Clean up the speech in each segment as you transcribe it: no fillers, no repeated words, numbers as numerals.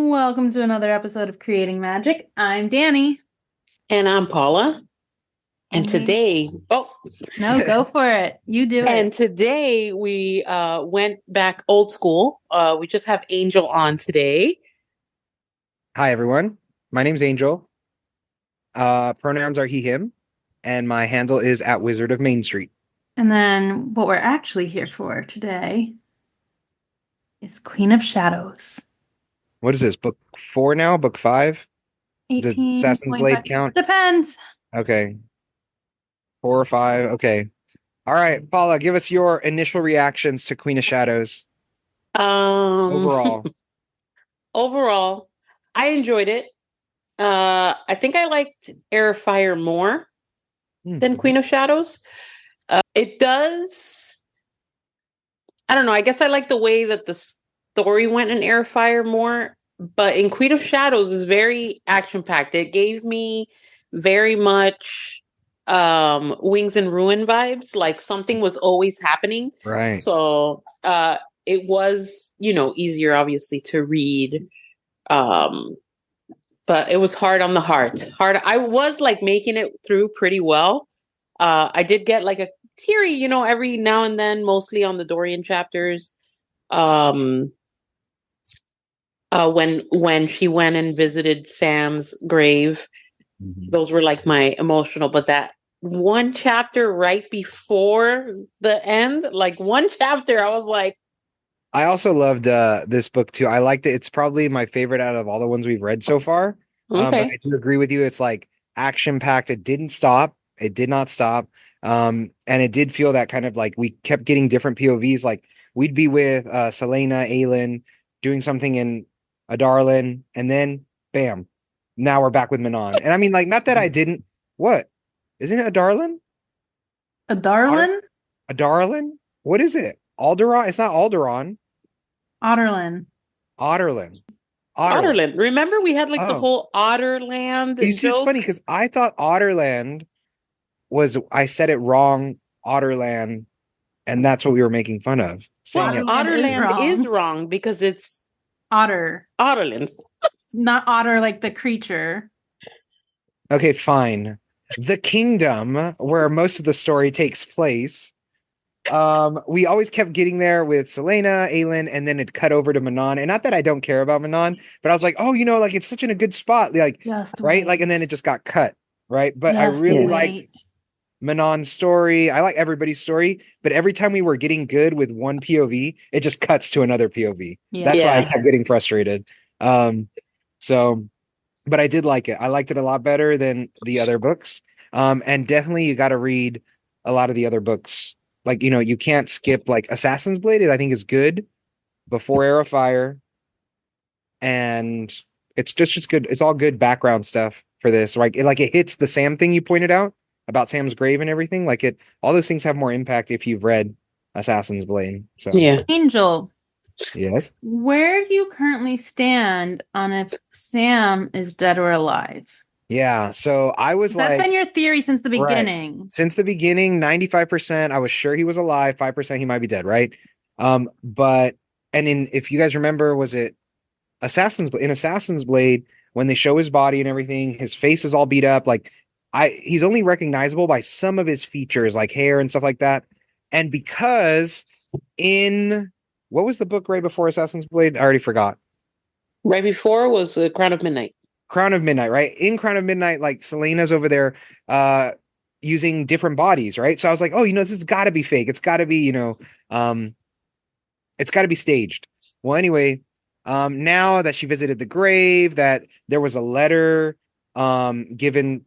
Welcome to another episode of Creating Magic. I'm Dani. And I'm Paula. And today, no, go for it. You do it. And today we went back old school. We just have Angel on today. Hi, everyone. My name's Angel. Pronouns are he, him. And my handle is @Wizard of Main Street. And then what we're actually here for today is Queen of Shadows. What is this? Book 4 now? Book 5? 18, Does Assassin's 25. Blade count? Depends. Okay. 4 or 5. Okay. All right, Paula, give us your initial reactions to Queen of Shadows. Overall. Overall, I enjoyed it. I think I liked Air of Fire more than Queen of Shadows. It does. I don't know. I guess I like the way that the story went in Air of Fire more, but in Queen of Shadows is very action packed. It gave me very much Wings and Ruin vibes, like something was always happening. Right. So it was, easier obviously to read. But it was hard on the heart. I was like making it through pretty well. I did get like a teary, every now and then, mostly on the Dorian chapters. When she went and visited Sam's grave, those were like my emotional. But that one chapter right before the end, like one chapter, I was like. I also loved this book too. I liked it. It's probably my favorite out of all the ones we've read so far. Okay. But I do agree with you. It's like action packed. It didn't stop. It did not stop. And it did feel that kind of like we kept getting different POVs. Like we'd be with Selena, Aelin, doing something in Adarlan, and then bam, now we're back with Manon. And I mean, like, not that I didn't. What? Isn't it Adarlan? Adarlan? Adarlan? What is it? Alderaan? It's not Alderaan. Otterlin. Otterland. Remember we had like the whole Otterland You see, joke? it's funny because I thought Otterland I said it wrong, Otterland, and that's what we were making fun of. Well, Otterland is wrong because it's Otter. Otterland. Not otter like the creature. Okay, fine. The kingdom where most of the story takes place. We always kept getting there with Selena, Aelin, and then it cut over to Manon. And not that I don't care about Manon, but I was like, oh, like it's such in a good spot, like Just right, wait. like, and then it just got cut, right? But I Just really wait. liked Manon's story. I like everybody's story, but every time we were getting good with one POV, it just cuts to another POV. Yeah. That's why I kept getting frustrated. So, but I did like it. I liked it a lot better than the other books. And definitely you got to read a lot of the other books. Like, you can't skip like Assassin's Blade, I think is good before Air of Fire. And it's just good. It's all good background stuff for this. Like it hits the Sam thing you pointed out about Sam's grave and everything. Like all those things have more impact if you've read Assassin's Blade. So yeah. Angel. Yes. Where do you currently stand on if Sam is dead or alive? Yeah. So I was That's been your theory since the beginning. Right. Since the beginning, 95%, I was sure he was alive. 5% he might be dead, right? If you guys remember, was it in Assassin's Blade, when they show his body and everything, his face is all beat up. Like he's only recognizable by some of his features, like hair and stuff like that. And because what was the book right before Assassin's Blade? I already forgot. Right before was Crown of Midnight. Crown of Midnight, right? In Crown of Midnight, like Selena's over there using different bodies, right? So I was like, oh, this has got to be fake. It's got to be, it's got to be staged. Well, anyway, now that she visited the grave, that there was a letter given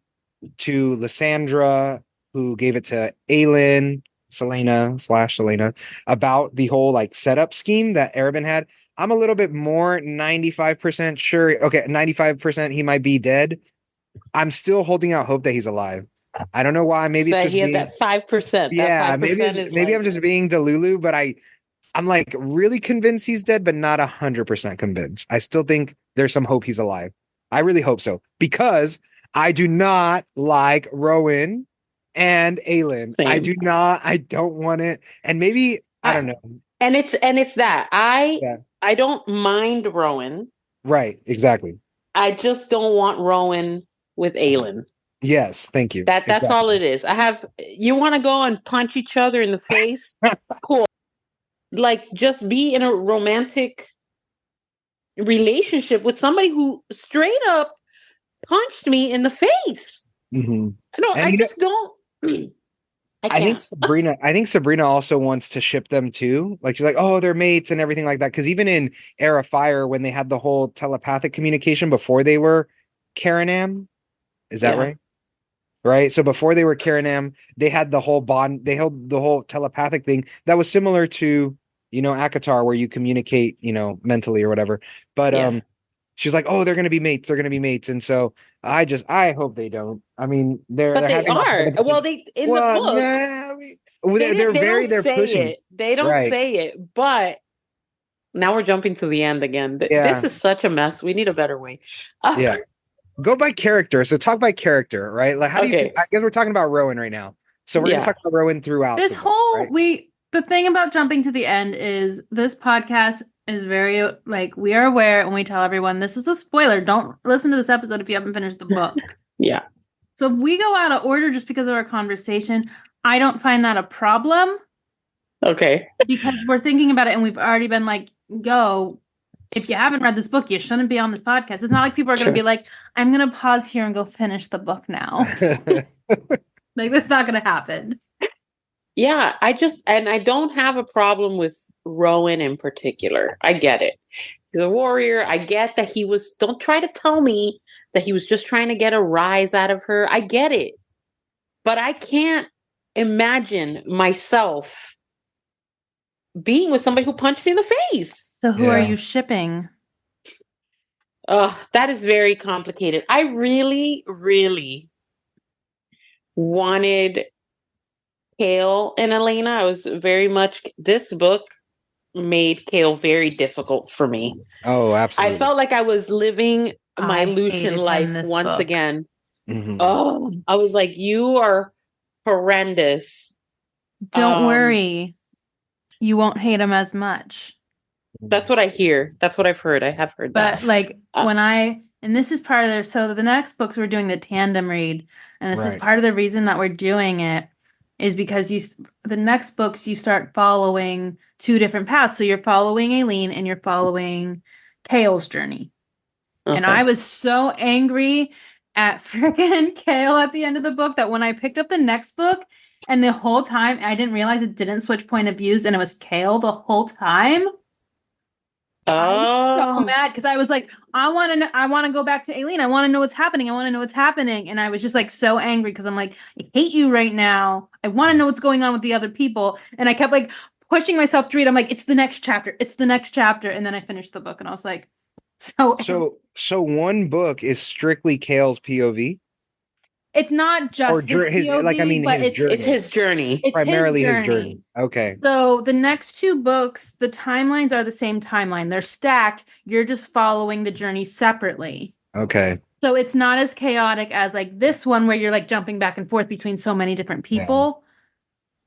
to Lysandra, who gave it to Aelin, Selena about the whole like setup scheme that Arabin had. I'm a little bit more 95% sure. Okay, 95% he might be dead. I'm still holding out hope that he's alive. I don't know why. Maybe it's just that 5%. Yeah, that 5% maybe I'm just being Delulu, but I'm like really convinced he's dead, but not 100% convinced. I still think there's some hope he's alive. I really hope so, because I do not like Rowan and Aelin. Same. I don't want it. And maybe I don't know. And it's that I don't mind Rowan. Right. Exactly. I just don't want Rowan with Aelin. Yes. Thank you. That's all it is. You want to go and punch each other in the face? Cool. Like, just be in a romantic relationship with somebody who straight up punched me in the face. hmm And I just don't. I I think can't. Sabrina also wants to ship them too. Like she's like, oh, they're mates and everything like that. Because even in Air of Fire, when they had the whole telepathic communication before they were Karanam, is that Yeah. right? Right. So before they were Karanam, they had the whole bond. They held the whole telepathic thing that was similar to, Akatar, where you communicate, mentally or whatever. But Yeah. she's like, oh, they're gonna be mates. They're gonna be mates. And so I hope they don't. I mean, they're But they having like are. Well, they in the well, book nah, I mean, well, they didn't. They don't they're say pushing. it. They don't Right. say it. But now we're jumping to the end again. This Yeah. is such a mess. We need a better way. Uh, Yeah. Go by character. So talk by character, right? Like, how do you feel? okay. I guess we're talking about Rowan right now. So we're gonna Yeah. talk about Rowan throughout This the book, whole right? the thing about jumping to the end is this podcast is very like we are aware and we tell everyone this is a spoiler. Don't listen to this episode if you haven't finished the book. Yeah. So if we go out of order just because of our conversation, I don't find that a problem Okay. because we're thinking about it and we've already been like, yo, if you haven't read this book, you shouldn't be on this podcast. It's not like people are going to Sure. be like, I'm going to pause here and go finish the book now. Like, that's not going to happen. Yeah, I don't have a problem with Rowan in particular. I get it. He's a warrior. I get that don't try to tell me that he was just trying to get a rise out of her. I get it. But I can't imagine myself being with somebody who punched me in the face. So who are Yeah. you shipping? That is very complicated. I really, really wanted Kale and Elena. I was very much, this book made Kale very difficult for me. Oh, absolutely. I felt like I was living my I Lucian hated him life this once book. again. Mhm. Oh, I was like, you are horrendous. Don't worry. You won't hate him as much. That's what I hear. That's what I've heard. I have heard that. But like and this is part of so the next books we're doing the tandem read, and this is Right. part of the reason that we're doing it is because the next books you start following two different paths. So you're following Aileen and you're following Kale's journey. And Okay. I was so angry at freaking Kale at the end of the book that when I picked up the next book and the whole time I didn't realize it didn't switch point of views and it was Kale the whole time. I was so mad because I was like, I want to go back to Aileen. I want to know what's happening. I want to know what's happening. And I was just like so angry because I'm like, I hate you right now. I want to know what's going on with the other people. And I kept like pushing myself to read. I'm like, it's the next chapter. It's the next chapter. And then I finished the book and I was like, So one book is strictly Kale's POV, it's not just or his POV, like, I mean, but his journey. It's his journey. it's Primarily his his journey. Okay. So the next two books, the timelines are the same timeline. They're stacked. You're just following the journey separately. Okay. So it's not as chaotic as like this one where you're like jumping back and forth between so many different people.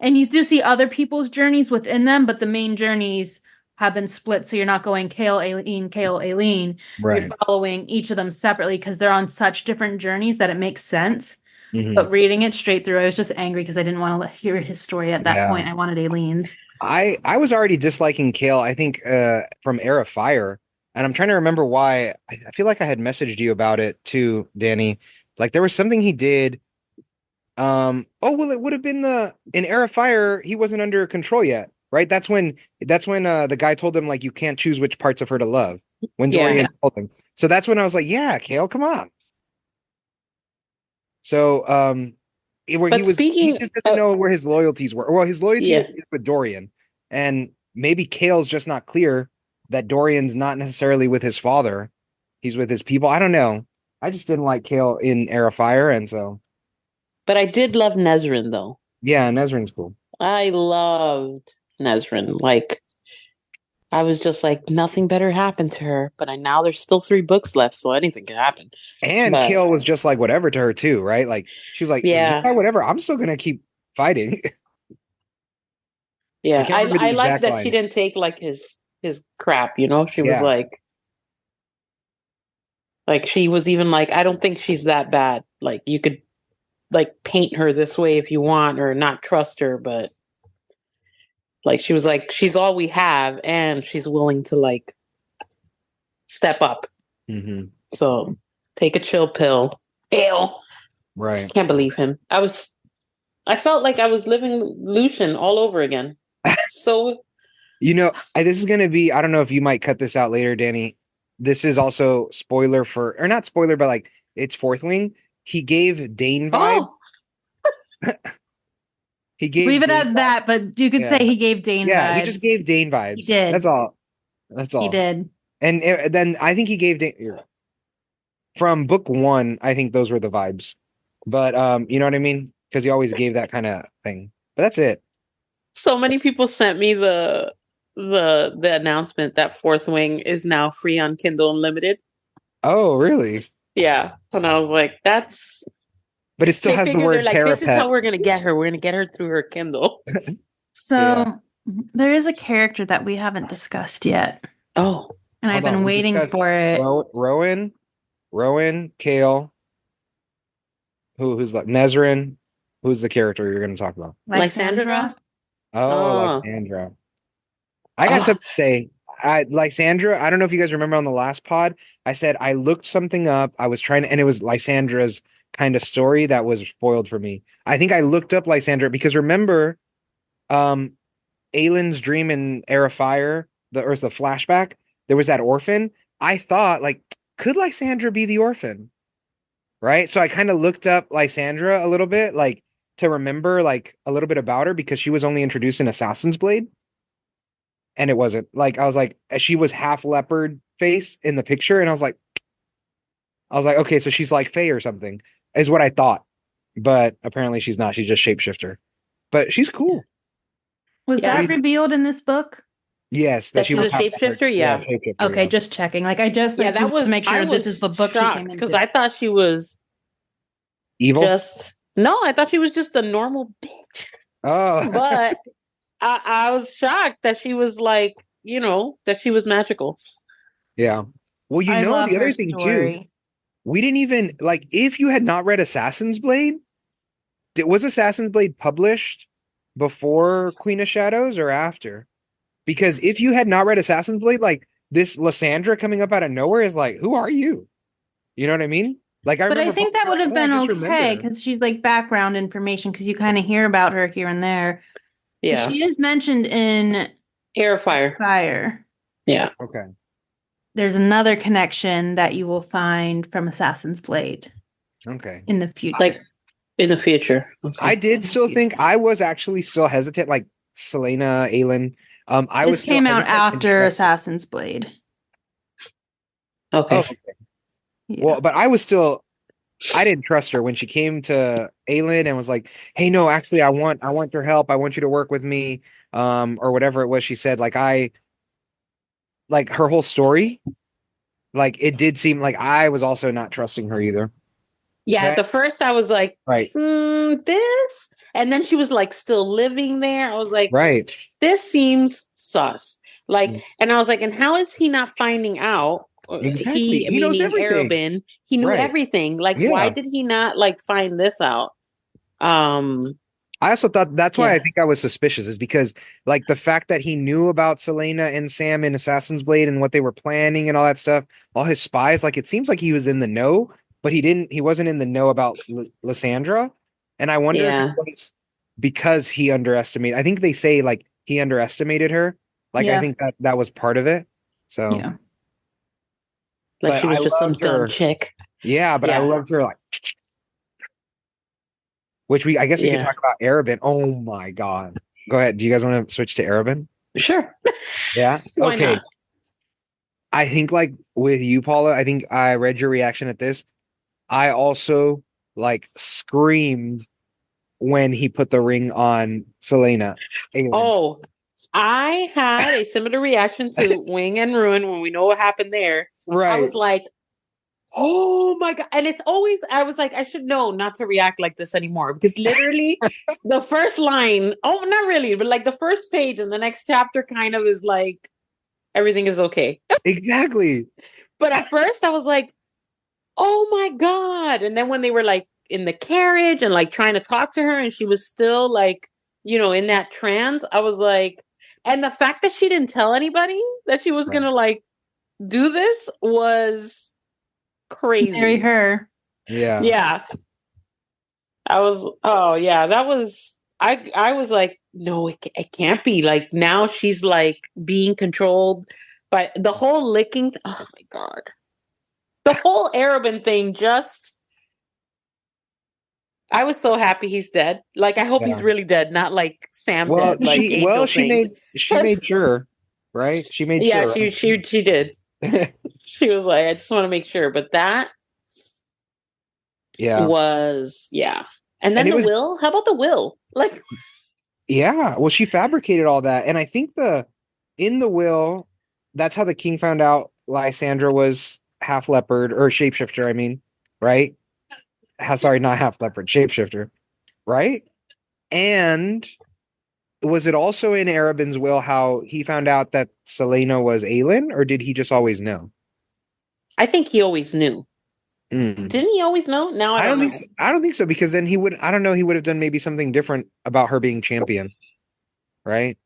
Yeah. And you do see other people's journeys within them, but the main journeys have been split. So you're not going Kale, Aileen. Right. You're following each of them separately because they're on such different journeys that it makes sense. Mhm. But reading it straight through, I was just angry because I didn't want to hear his story at that point. I wanted Aileen's. I was already disliking Kale, I think, from Air of Fire. And I'm trying to remember why. I feel like I had messaged you about it too, Dani. Like there was something he did. Oh, well, it would have been in Air of Fire, he wasn't under control yet, right? That's when the guy told him like you can't choose which parts of her to love. When Dorian told him. So that's when I was like, yeah, Kale, come on. So he just didn't know where his loyalties were. Well, his loyalty is with Dorian, and maybe Kale's just not clear that Dorian's not necessarily with his father; he's with his people. I don't know. I just didn't like Kale in Air of Fire, and so. But I did love Nezrin, though. Yeah, Nezrin's cool. I loved Nezrin. Like, I was just like, nothing better happened to her. But now there's still 3 books left, so anything can happen. And Kale was just like whatever to her too, right? Like she was like, yeah, whatever. I'm still gonna keep fighting. Yeah, I like that she didn't take like his crap. You know, she was like, Like she was even like, I don't think she's that bad. Like you could like paint her this way if you want or not trust her, but like she was like, she's all we have and she's willing to like step up. Mm-hmm. So take a chill pill. Ew. Right. Can't believe him. I felt like I was living Lucian all over again. So This is gonna be, I don't know if you might cut this out later, Danny. This is also spoiler or not spoiler, but like it's Fourth Wing. He gave Dane vibe. oh, He gave Leave it Dane at vibe. that, but you could Yeah. say he gave Dane Yeah, vibes. he just gave Dane vibes. He did. That's all. That's all. He did. And then I think he gave Dane from book one. I think those were the vibes. But you know what I mean? Because he always gave that kind of thing. But that's it. so many people sent me the announcement that Fourth Wing is now free on Kindle Unlimited. Oh, really? Yeah. And I was like, that's But it still they has the figure word they're like, this is parapet. how we're gonna get her. We're gonna get her through her Kindle. So Yeah. there is a character that we haven't discussed yet, Oh. and I've Hold on, been we waiting discussed for it. Rowan, Kale. Who's like Nezrin? Who's the character you're going to talk about? Lysandra? Oh, Oh. Lysandra. I got something to say. Lysandra, I don't know if you guys remember on the last pod, I said I looked something up. I was trying to, and it was Lysandra's kind of story that was spoiled for me. I think I looked up Lysandra because remember, Aylin's dream in Air of Fire, the flashback, there was that orphan. I thought, like, could Lysandra be the orphan? Right. So I kind of looked up Lysandra a little bit, like to remember like a little bit about her because she was only introduced in Assassin's Blade. And it wasn't like, I was like, she was half leopard face in the picture. And I was like, okay, so she's like Faye or something, is what I thought. But apparently she's not. She's just shapeshifter. But she's cool. Was Yeah. that revealed in this book? Yes, That she's was a shapeshifter? Yeah. shapeshifter. Okay, Yeah. just checking. Like I just Yeah, like, that was to make sure I this was is the book she came shocked because into. I thought she was Evil. I thought she was just a normal bitch. Oh, But I was shocked that she was like, that she was magical. yeah. Well, I love the other her thing too, story. we didn't even like if you had not read Assassin's Blade, was Assassin's Blade published before Queen of Shadows or after? Because if you had not read Assassin's Blade, like this Lysandra coming up out of nowhere is like, who are you? You know what I mean? Like I But I remember think that would have been I just remember okay her. because she's like background information because you kind of hear about her here and there. 'Cause Yeah. she is mentioned in Air of Fire. Fire. Yeah. Okay. There's another connection that you will find from Assassin's Blade Okay. in the future. Like in the future. Okay. I did still think I was actually still hesitant, like Selena, Aylin. I was this still came out hesitant and after trusting- Assassin's Blade. Okay. Oh, okay. Yeah. Well, but I didn't trust her when she came to Aylin and was like, "Hey, no, actually, I want your help. I want you to work with me." Or whatever it was she said. Like her whole story. Like it did seem like I was also not trusting her either. Yeah, Okay. at the first I was like, Right. This? And then she was like still living there. I was like, Right. this seems sus. Like, Mm. and I was like, and how is he not finding out? Exactly. He knows meaning everything. Arabin, he knew Right. everything. Like, Yeah. why did he not like find this out? I also thought that's why Yeah. I think I was suspicious is because like the fact that he knew about Selena and Sam in Assassin's Blade and what they were planning and all that stuff, all his spies, like it seems like he was in the know, but he wasn't in the know about Lysandra. And I wonder if it was because he underestimated. I think they say like he underestimated her. Like I think that was part of it. So Yeah. Like but she was I just some loved her. dumb chick. Yeah, but I loved her like which I guess we could talk about Arabin. Oh my God. Go ahead. Do you guys want to switch to Arabin? Sure. Yeah. Why Okay. not? I think like with you, Paula, I think I read your reaction at this. I also like screamed when he put the ring on Selena. Aylin. Oh, I had a similar reaction to Wing and Ruin when we know what happened there. Right. I was like, oh my God. And it's always, I was like, I should know not to react like this anymore because literally the first line, not really, but like the first page and the next chapter kind of is like, everything is okay. Exactly. But at first I was like, oh my God. And then when they were like in the carriage and like trying to talk to her and she was still like, in that trance, I was like, and the fact that she didn't tell anybody that she was Right. going to like do this was crazy. Marry her. Yeah. Yeah. I was like, no, it can't be. Like now she's like being controlled by the whole licking. Oh my God. The whole Arabin thing I was so happy he's dead. Like, I hope he's Yeah. really dead, not like Sam Well, dead, like Angel she thinks. made sure, right? She made Yeah, sure. she did. She was like, I just want to make sure. But that Yeah. was, yeah. And then And it the was, will? How about the will? Like, yeah. Well, she fabricated all that. And I think in the will, that's how the king found out Lysandra was half leopard or shapeshifter, I mean, right? Sorry, not half leopard, shapeshifter, right? And was it also in Arabin's will how he found out that Selena was Aelin, or did he just always know? I think he always knew. Mm. Didn't he always know? Now I don't know. I don't think so, because then I don't know, he would have done maybe something different about her being champion, right?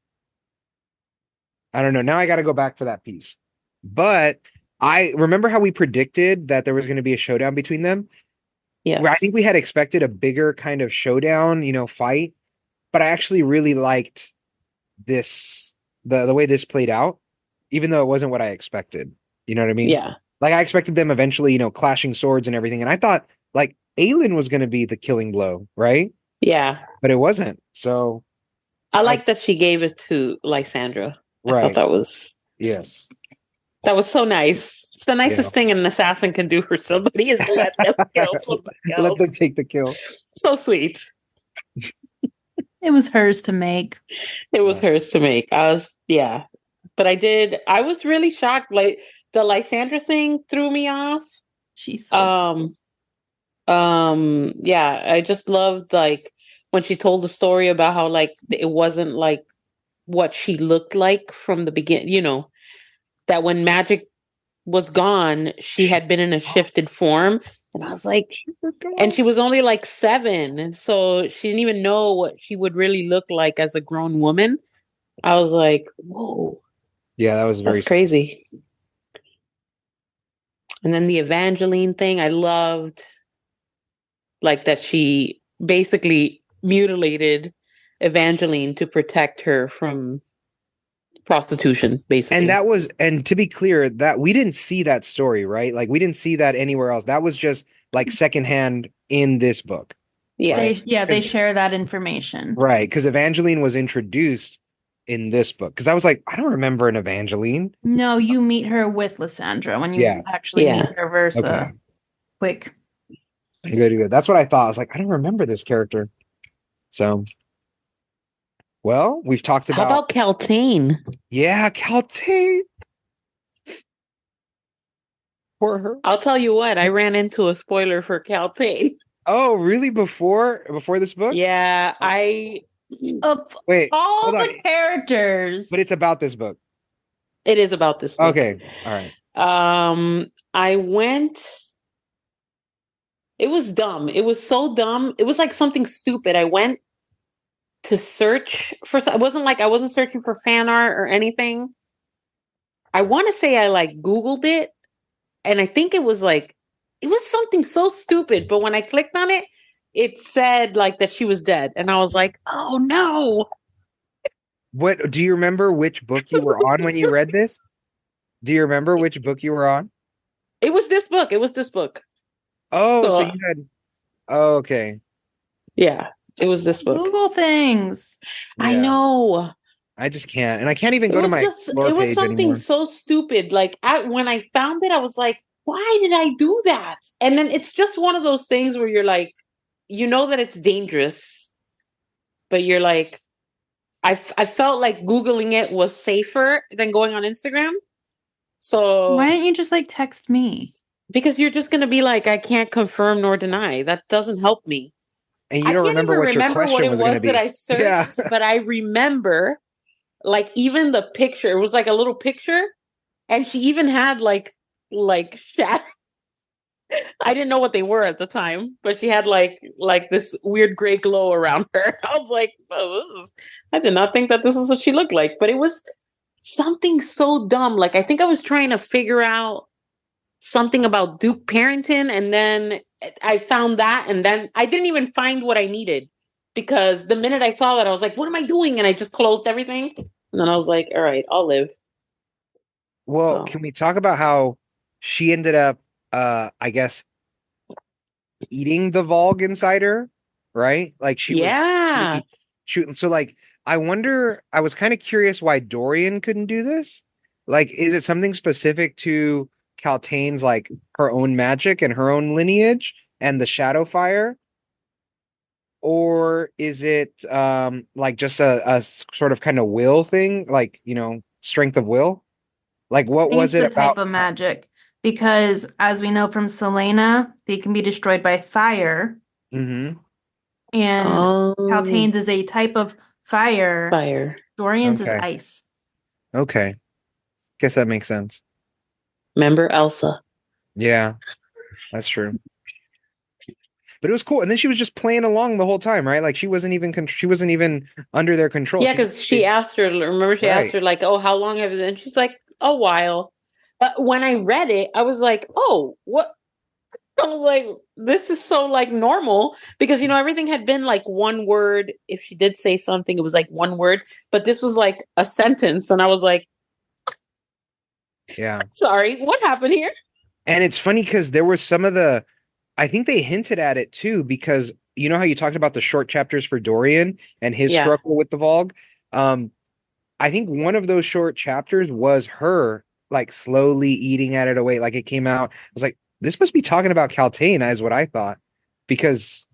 I don't know. Now I got to go back for that piece. But I remember how we predicted that there was going to be a showdown between them. Yes. Where I think we had expected a bigger kind of showdown, fight, but I actually really liked this the way this played out, even though it wasn't what I expected. You know what I mean? Yeah. Like I expected them eventually, clashing swords and everything, and I thought like Aelin was going to be the killing blow, right? Yeah. But it wasn't. So I like that she gave it to Lysandra. I right. thought that was so nice. It's the nicest thing an assassin can do for somebody is let them kill somebody else. Let them take the kill. So sweet. It was hers to make. It was hers to make. But I was really shocked. Like the Lysandra thing threw me off. She's so I just loved like when she told the story about how like it wasn't like what she looked like from the beginning, that when magic was gone, she had been in a shifted form. And I was like, and she was only like 7. So she didn't even know what she would really look like as a grown woman. I was like, whoa. Yeah, that was very crazy. And then the Evangeline thing, I loved like that she basically mutilated Evangeline to protect her from prostitution, basically. And to be clear, that we didn't see that story, right? Like we didn't see that anywhere else. That was just like secondhand in this book. Yeah. Right? They share that information. Right. Because Evangeline was introduced in this book. Because I was like, I don't remember an Evangeline. No, you meet her with Lysandra when you actually meet her versa. Quick. Good. That's what I thought. I was like, I don't remember this character. So, well, we've talked about. How about Caltaine? Yeah, Caltaine. For her. I'll tell you what, I ran into a spoiler for Caltaine. Oh, really? Before this book? Yeah, Wait, all the characters. But it's about this book. It is about this book. Okay. All right. I went. It was dumb. It was so dumb. It was like something stupid. I went to search for. It wasn't like I wasn't searching for fan art or anything. I want to say I like Googled it, and I think it was something so stupid. But when I clicked on it, it said like that she was dead, and I was like, "Oh no!" What do you remember? Which book you were on when you read this? Do you remember which book you were on? It was this book. Oh, so you had. Oh, okay. Yeah, it was this book. Google things. Yeah. I know. I just can't, and I can't even go to my. It was something anymore. So stupid. Like when I found it, I was like, "Why did I do that?" And then it's just one of those things where you're like, you know that it's dangerous, but you're like, I felt like Googling it was safer than going on Instagram. So why didn't you just like text me? Because you're just going to be like, I can't confirm nor deny. That doesn't help me. And you don't remember what your question was going to be. That I searched, but I remember like even the picture. It was like a little picture, and she even had like shadow. I didn't know what they were at the time, but she had like this weird gray glow around her. I was like, oh, I did not think that this is what she looked like, but it was something so dumb. Like, I think I was trying to figure out something about Duke Parrington, and then I found that, and then I didn't even find what I needed because the minute I saw that, I was like, what am I doing? And I just closed everything. And then I was like, all right, I'll live. Well, So, can we talk about how she ended up, I guess, eating the Vogue inside her, right? Like she was yeah. maybe shooting. So, like, I wonder, I was kind of curious why Dorian couldn't do this. Like, is it something specific to Caltain's, like, her own magic and her own lineage and the Shadow Fire? Or is it like just a sort of kind of will thing, like, strength of will? Like, what think was it's it the about? type of magic because, as we know from Selena, they can be destroyed by fire, Mm-hmm. and Oh, Paltane's is a type of fire. fire. Dorian's is Okay. ice. Okay. Guess that makes sense. Remember Elsa? Yeah, that's true. But it was cool. And then she was just playing along the whole time, right? Like she wasn't even under their control. Yeah, She just because she asked her, remember she asked right. her, like, oh, how long have you been? And she's like, a while. But when I read it, I was like, oh, what? I was like, this is so like normal because, everything had been like one word. If she did say something, it was like one word, but this was like a sentence. And I was like, Yeah. sorry, what happened here? And it's funny because there were some of the I think they hinted at it too, because you know how you talked about the short chapters for Dorian and his Yeah. struggle with the Vogue? Um, I think one of those short chapters was her like slowly eating at it away. Like it came out. I was like, this must be talking about Caltaine, is what I thought. Because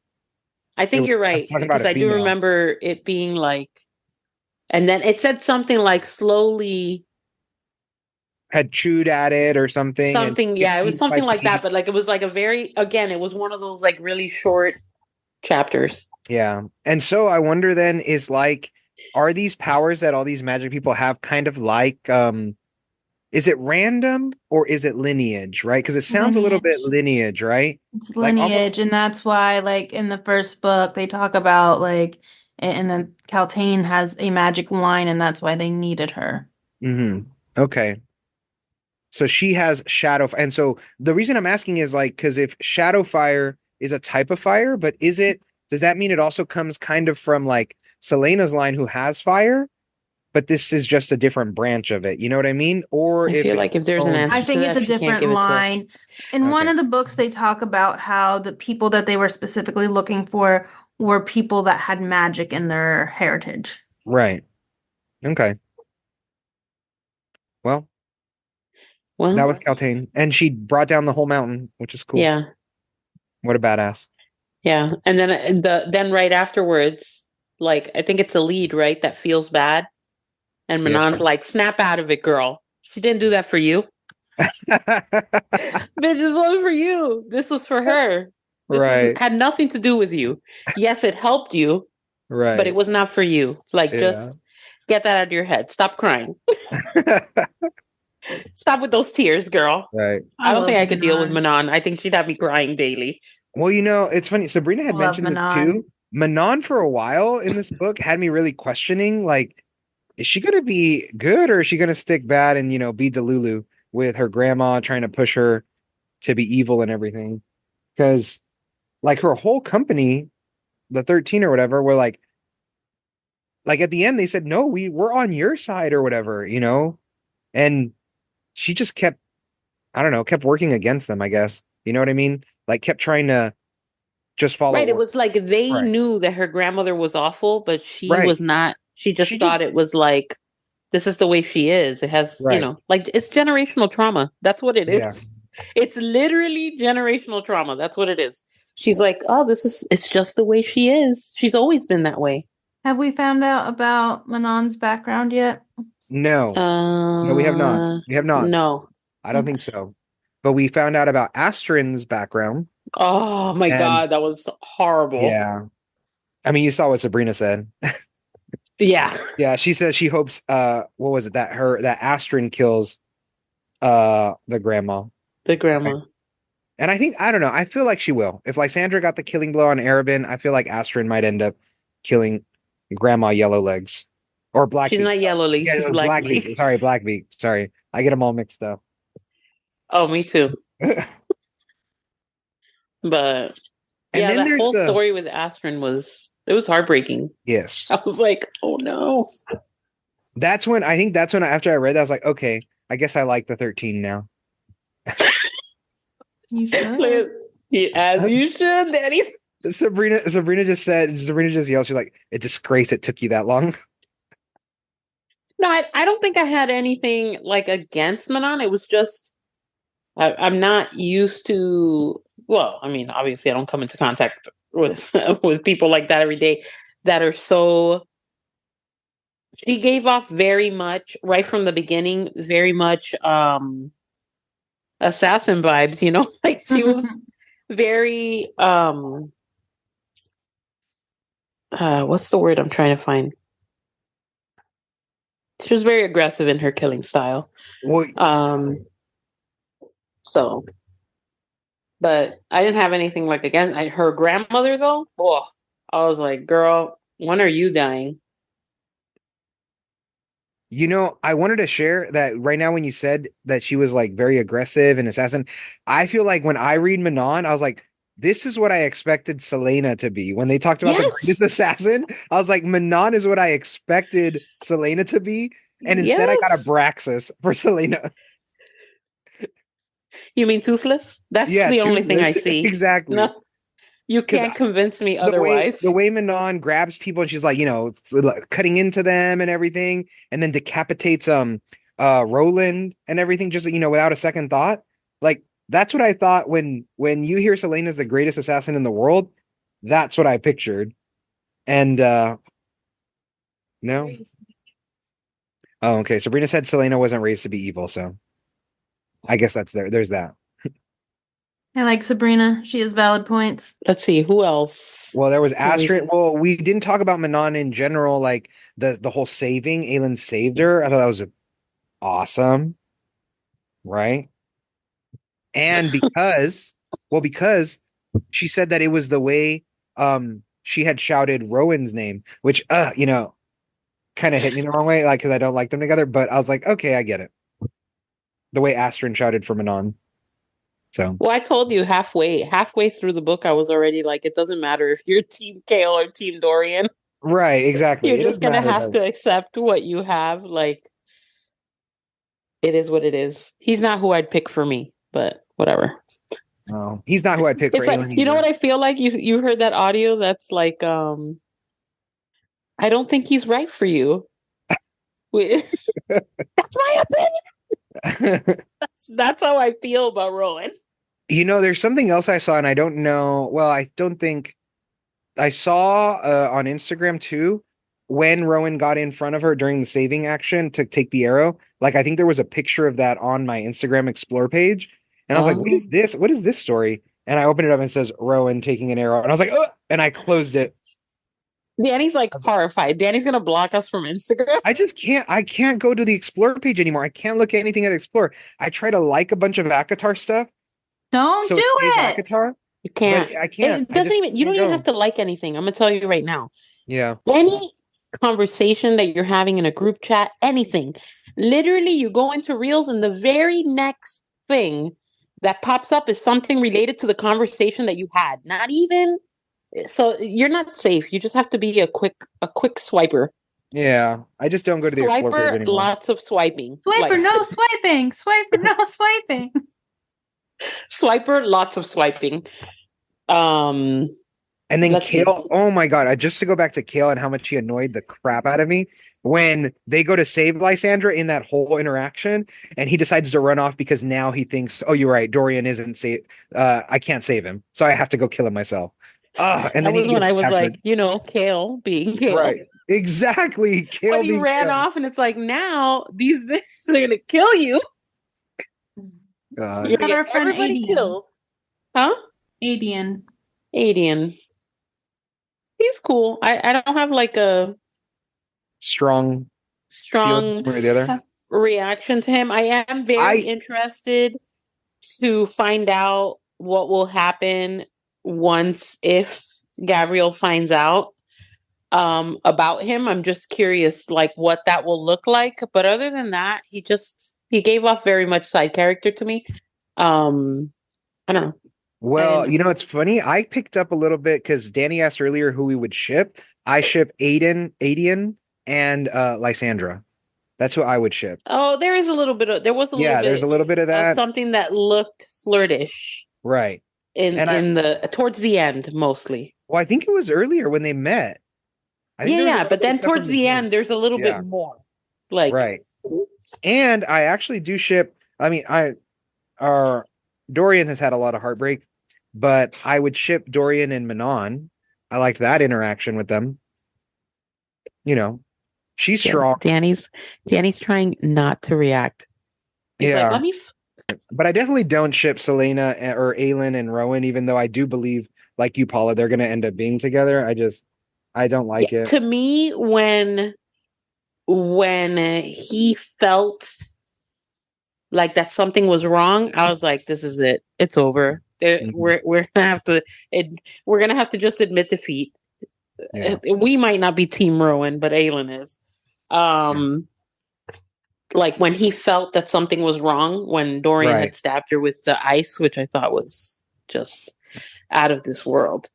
I it think was you're right talking about because a I do female. remember it being like, and then it said something like slowly Had chewed at it or something and something. get Yeah, it was piece by something like that, piece. but like it was like a very, again, it was one of those like really short chapters. Yeah. And so I wonder then is like, are these powers that all these magic people have kind of like is it random or is it lineage, right? Because it sounds a little bit Lineage. lineage, right? It's Like almost lineage, and that's why, like in the first book, they talk about like, and then Caltaine has a magic line, and that's why they needed her. Okay. So she has and so the reason I'm asking is like because if shadow fire is a type of fire, but does that mean it also comes kind of from like Selena's line who has fire, but this is just a different branch of it? You know what I mean? Or I if feel it's like if its there's an own. I answer to think it's that, a she can't different give it to us. line. In one Okay. of the books, they talk about how the people that they were specifically looking for were people that had magic in their heritage. Right. Okay. Well, that was Well, Caltaine. And she brought down the whole mountain, which is cool. yeah, What a badass. yeah. And then then right afterwards, like I think it's a lead, right? That feels bad. And Yeah. Manon's like, snap out of it, girl. She didn't do that for you. Bitch, this wasn't for you. This was for her. Right. Had nothing to do with you. Yes, it helped you, but it Right. was not for you. Like, Yeah. just get that out of your head. Stop crying. Stop with those tears, girl. Right. I I don't think love I could deal with Manon. Manon. I think she'd have me crying daily. Well, it's funny. Sabrina I had love mentioned this Manon. too. Manon for a while in this book had me really questioning, like, is she gonna be good or is she gonna stick bad and be Delulu with her grandma trying to push her to be evil and everything? Because like her whole company, the 13 or whatever, were like at the end they said, no, we're on your side or whatever. And she just kept, I don't know, kept working against them, I guess. You know what I mean? Like kept trying to just follow Right. It orders. was like they Right. knew that her grandmother was awful, but she Right. was not. She She just thought just it was like, this is the way she is. It has, right. like it's generational trauma. That's what it Yeah. is. It's literally generational trauma. That's what it is. She's like, oh, it's just the way she is. She's always been that way. Have we found out about Manon's background yet? No. No, we have not. Uh, We have not. no. I don't think so. But we found out about Astrin's background. Oh my And God, that was horrible. yeah. I mean, you saw what Sabrina said. Yeah. Yeah, she says she hopes what was it that Astrid kills the grandma. The Right? grandma. And I don't know. I feel like she will. If Lysandra got the killing blow on Arabin, I feel like Astrid might end up killing Grandma Yellowlegs or She's Blackbeak. not yellow leaf, Yeah, she's black leaf. Blackbeak. Sorry, Blackbeak. Sorry, I get them all mixed up. Oh, me too. But And yeah, then that there's whole the story with Astrid was heartbreaking. yes. I was like, oh no. That's when after I read that I was like, okay, I guess I like the 13 now. You should. As you should, Daddy. Sabrina just yelled, she's like, a disgrace it took you that long. No, I don't think I had anything like against Manon. It was just I'm not used to. Well, I mean, obviously, I don't come into contact with with people like that every day that are so. She gave off very much right from the beginning, very much assassin vibes. You know, like she was very what's the word I'm trying to find? She was very aggressive in her killing style. Well, So, but I didn't have anything like against her grandmother though. Oh, I was like, girl, when are you dying? you know, I wanted to share that right now when you said that she was like very aggressive and assassin, I feel like when I read Manon, I was like, this is what I expected Selena to be. When they talked about the Yes, greatest assassin, I was like, Manon is what I expected Selena to be. And instead I got a yes. Braxis for Selena. You mean toothless? That's Yeah, the only thing I toothless. see. Exactly. No, you Because can't convince me the otherwise. way Manon grabs people and she's like, you know, like cutting into them and everything, and then decapitates Roland and everything, just you know, without a second thought. Like that's what I thought when you hear Selena's the greatest assassin in the world, that's what I pictured. And no. Oh, okay. Sabrina said Selena wasn't raised to be evil, so I guess that's there's that. I like Sabrina. She has valid points. Let's see who else. Well, there was Let me Astrid. Well, we didn't talk about Manon in general, like the whole saving. Aelin saved her. I thought that was awesome, right? And because she said that it was the way she had shouted Rowan's name, which you know, kind of hit me the wrong way, like because I don't like them together, but I was like, okay, I get it. The way Astrid shouted for Manon. So Well, I told you halfway through the book, I was already like, it doesn't matter if you're Team Kale or Team Dorian. right, exactly. You're It just doesn't gonna matter have though. to accept what you have. Like, it is what it is. He's not who I'd pick for me, but whatever. No, he's not who I'd pick for It's like, Aelin you know either. what I feel like? You heard that audio that's like, I don't think he's right for you. That's my opinion. That's how I feel about Rowan. You know, there's something else I saw, and I don't know. Well, I don't think I saw on Instagram too when Rowan got in front of her during the saving action to take the arrow. Like, I think there was a picture of that on my Instagram Explore page, and I was like, "What is this? What is this story?" And I opened it up and it says Rowan taking an arrow, and I was like, "Oh!" And I closed it. Danny's like horrified. Danny's gonna block us from Instagram. I just can't. I can't go to the Explore page anymore. I can't look at anything at Explore. I try to like a bunch of Akatar stuff, Don't so it do stays it. Akatar. You But can't. I can't. It I doesn't just even. You can't don't even have go. to like anything. I'm gonna tell you right now. Yeah. Any conversation that you're having in a group chat, anything, literally, you go into Reels, and the very next thing that pops up is something related to the conversation that you had. Not even. So you're not safe. You just have to be a quick swiper. Yeah. I just don't go to the Explore page Swiper, anymore. lots of swiping. Swiper, Like no swiping. Swiper, no swiping. swiper, lots of swiping. Um, And then let's see. Kale, oh my God, just to go back to Kale and how much he annoyed the crap out of me when they go to save Lysandra in that whole interaction, and he decides to run off because now he thinks, oh, you're right, Dorian isn't safe. I can't save him, so I have to go kill him myself. And That then he was when gets I was captured. like, Kale being Kale. Right. Exactly. When Kale he being ran Kale. off, and it's like, now these bitches are gonna kill you. God. You're gonna Another get friend, everybody Adian. killed. Huh? Adian. Adian. He's cool. I don't have like a Strong feeling strong one or the other. reaction to him. I am very I interested to find out what will happen once if Gabriel finds out about him. I'm just curious like what that will look like. But other than that, he gave off very much side character to me. I don't know. Well, it's funny. I picked up a little bit because Danny asked earlier who we would ship. I ship Aiden, and Lysandra. That's who I would ship. Oh, there was a little bit There's a little bit of that. something that looked flirtish. Right. In the towards the end mostly. Well, I think it was earlier when they met. But then towards the end there's a little bit more. Like right. And I actually do ship. I mean, Dorian has had a lot of heartbreak, but I would ship Dorian and Manon. I liked that interaction with them. She's strong. Danny's trying not to react. He's like, let me but I definitely don't ship Selena or Aelin and Rowan, even though I do believe, like you, Paula, they're going to end up being together. I don't like it. To me, when he felt like that something was wrong, I was like, this is it. It's over. We're gonna have to just admit defeat. Yeah. We might not be Team Rowan, but Aelin is. Like when he felt that something was wrong when Dorian had stabbed her with the ice, which I thought was just out of this world.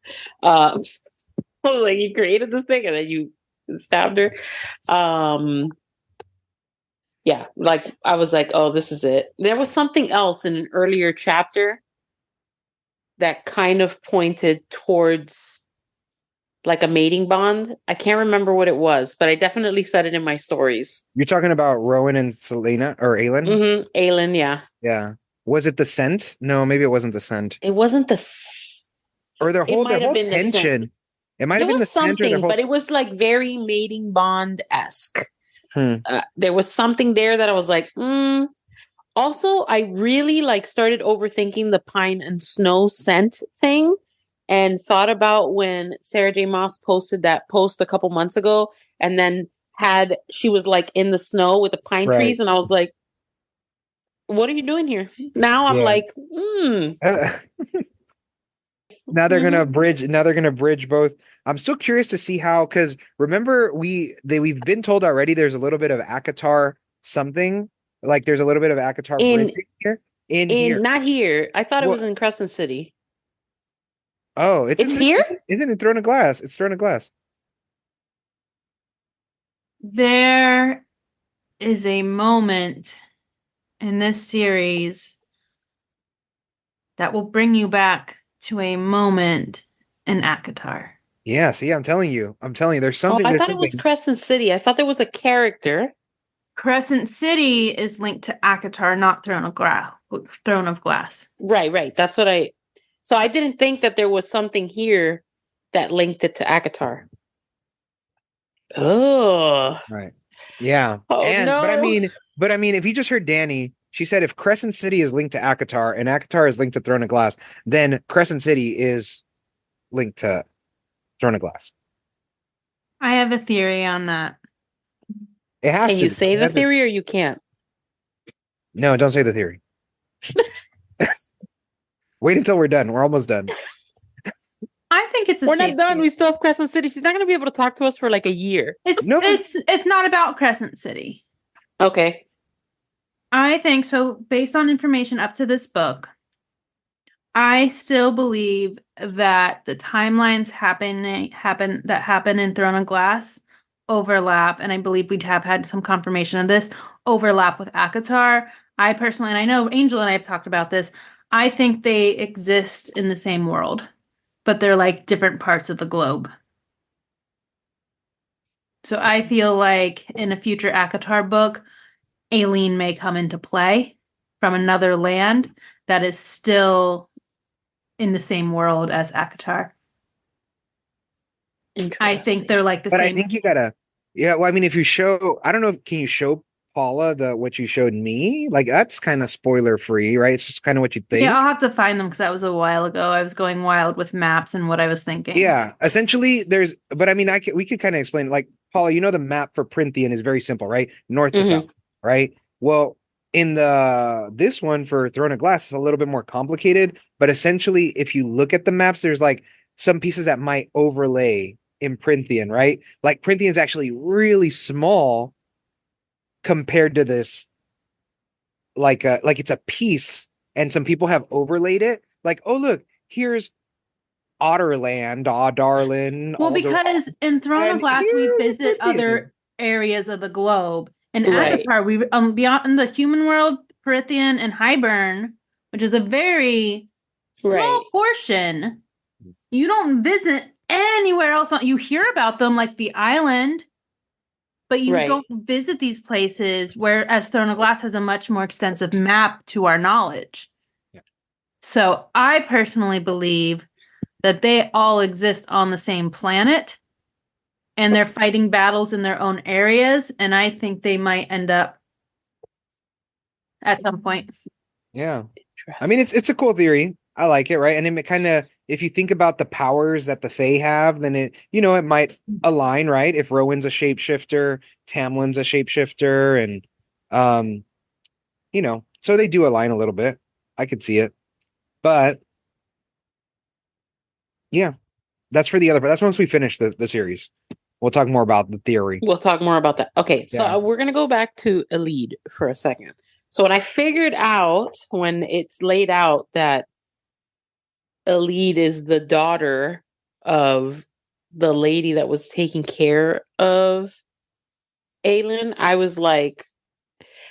Like you created this thing and then you stabbed her. Yeah, like I was like, oh, this is it. There was something else in an earlier chapter that kind of pointed towards like a mating bond. I can't remember what it was, but I definitely said it in my stories. You're talking about Rowan and Selena or Aelin? Mm-hmm. Aelin, yeah. Yeah. Was it the scent? No, maybe it wasn't the scent. It wasn't or their whole tension. It might have been the something, but it was like very mating bond-esque. There was something there that I was like, Also, I really started overthinking the pine and snow scent thing. And thought about when Sarah J. Maas posted that post a couple months ago, and then she was in the snow with the pine trees, and I was like, "What are you doing here?" Now I'm like, Now they're gonna bridge. Now they're gonna bridge both. I'm still curious to see how, because remember we've been told already. There's a little bit of ACOTAR something. Like there's a little bit of ACOTAR bridging here. Here, not here. I thought it was in Crescent City. Oh, it's here? Isn't it Throne of Glass? It's Throne of Glass. There is a moment in this series that will bring you back to a moment in ACOTAR. Yeah, see, I'm telling you. There's something. I thought it was Crescent City. I thought there was a character. Crescent City is linked to ACOTAR, not Throne of Glass. Right. That's what So I didn't think that there was something here that linked it to ACOTAR. Oh. Right. Yeah. Oh, no. But I mean, if you just heard Dani, she said if Crescent City is linked to ACOTAR and ACOTAR is linked to Throne of Glass, then Crescent City is linked to Throne of Glass. I have a theory on that. It has to. Can you say the theory or you can't? No, don't say the theory. Wait until we're done. We're almost done. I think it's we're not done. We still have Crescent City. She's not going to be able to talk to us for like a year. It's not about Crescent City. Okay. I think so. Based on information up to this book, I still believe that the timelines happen in Throne of Glass overlap, and I believe we'd have had some confirmation of this overlap with ACOTAR. I personally, and I know Angel and I have talked about this, I think they exist in the same world, but they're like different parts of the globe. So I feel like in a future ACOTAR book, Aileen may come into play from another land that is still in the same world as ACOTAR. I think they're like the same. But I think you gotta, well, I mean, if you show, I don't know, can you show Paula what you showed me? Like that's kind of spoiler free, right? It's just kind of what you think. Yeah, I'll have to find them because that was a while ago. I was going wild with maps and what I was thinking. Yeah, essentially but I mean, we could kind of explain, like, Paula, the map for Prynthian is very simple, right? North to south, right? Well, in this one for Throne of Glass, it's a little bit more complicated. But essentially, if you look at the maps, there's like some pieces that might overlay in Prythian, right? Like Prythian is actually really small compared to this, like it's a piece, and some people have overlaid it. Like, oh look, here's Otterland, Aw Darlin, Well, Alder, because in Throne of and Glass, we here's visit Prythian. other areas of the globe. In Right. Avatar, we beyond in the human world, Prythian and Hybern, which is a very Right. small portion. You don't visit anywhere else. You hear about them, like the island, but you Right. don't visit these places. Whereas Throne of Glass has a much more extensive map to our knowledge. Yeah. So I personally believe that they all exist on the same planet and they're fighting battles in their own areas. And I think they might end up at some point. Yeah. I mean, it's a cool theory. I like it, right? And it kind of, if you think about the powers that the Fae have, then it might align, right? If Rowan's a shapeshifter, Tamlin's a shapeshifter, and so they do align a little bit. I could see it, but yeah, that's for the other. But that's once we finish the series. We'll talk more about the theory. We'll talk more about that. Okay, so Yeah. we're gonna go back to Elide for a second. So when I figured out when it's laid out that Elide is the daughter of the lady that was taking care of Aelin, I was like,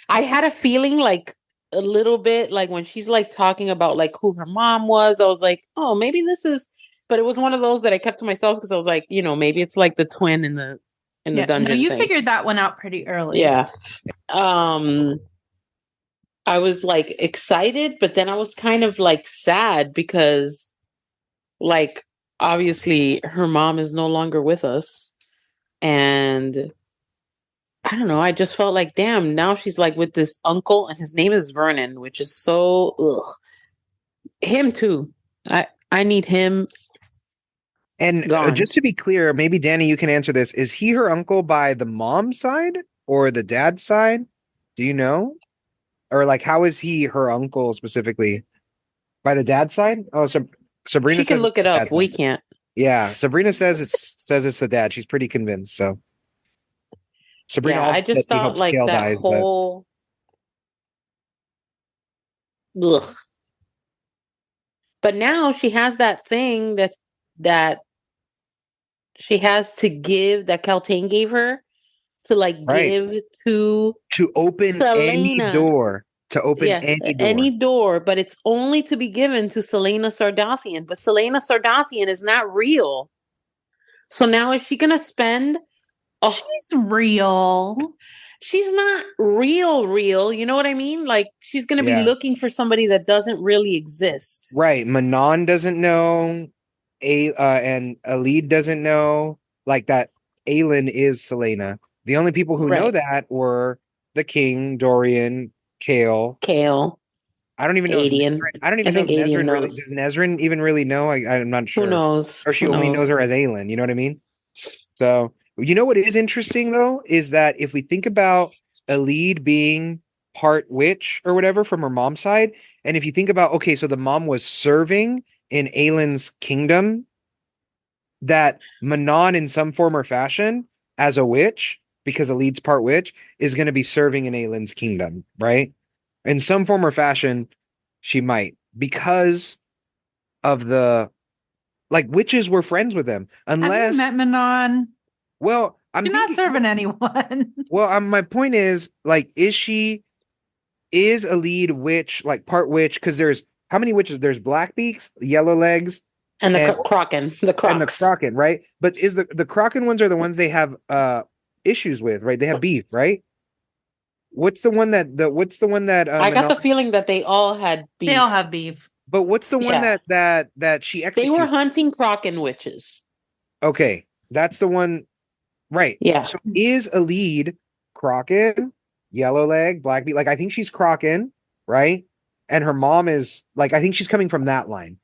I had a feeling like a little bit like when she's like talking about like who her mom was, I was like, oh, maybe this is, but it was one of those that I kept to myself because I was like, maybe it's like the twin in the dungeon you thing. figured that one out pretty early. Yeah. I was like excited, but then I was kind of like sad because like obviously her mom is no longer with us. And I don't know, I just felt like damn, now she's like with this uncle and his name is Vernon, which is so ugh. Him too. I need him. And Gone. just to be clear, maybe Dani, you can answer this. Is he her uncle by the mom side or the dad side? Do you know? Or like, how is he her uncle specifically? By the dad side? Oh, so Sabrina She can says look it's it the up. dad We side. can't. Yeah, Sabrina says it's the dad. She's pretty convinced. So Sabrina Yeah, also I said just she thought hopes like Kale that dies, but whole ugh. But now she has that thing that she has to give that Keltane gave her to like right. give to open any Selena. door. To open Yeah, any door. any door, but it's only to be given to Selena Sardathian. But Selena Sardathian is not real. So now is she gonna spend She's real. she's not real, you know what I mean? Like she's gonna be Yeah. looking for somebody that doesn't really exist. Right. Manon doesn't know. And Alid doesn't know. Like that Aelin is Selena. The only people who know Right. that were the king, Dorian, Kale. I don't even know if Adian. Nezrin, I don't even I know if think Adian Nezrin really knows. does. Nezrin even really know? I'm not sure. Who knows? Or she Who only knows knows? her as Aelin. You know what I mean? So you know what is interesting though is that if we think about Alid being part witch or whatever from her mom's side, and if you think about okay, so the mom was serving in Aelin's kingdom, that Manon in some form or fashion as a witch, because Alid's part witch, is going to be serving in Aelin's kingdom, right? In some form or fashion, she might because of the like witches were friends with them, Have you unless met Manon? well, I'm She's not thinking. serving anyone. Well, my point is, like, is a lead witch, like part witch? Because there's how many witches? There's Blackbeaks, Yellow Legs, And the and Kraken, the Crocs. and the Kraken, right? But is the Kraken ones are the ones they have issues with, right? They have beef, right? What's the one that I got the feeling that they all had beef. They all have beef. But what's the one Yeah. that she They executed? were hunting Kraken witches. Okay, that's the one, right? Yeah. So is a lead Kraken, Yellow Leg, Blackbeak? Like I think she's Kraken, right? And her mom is like I think she's coming from that line.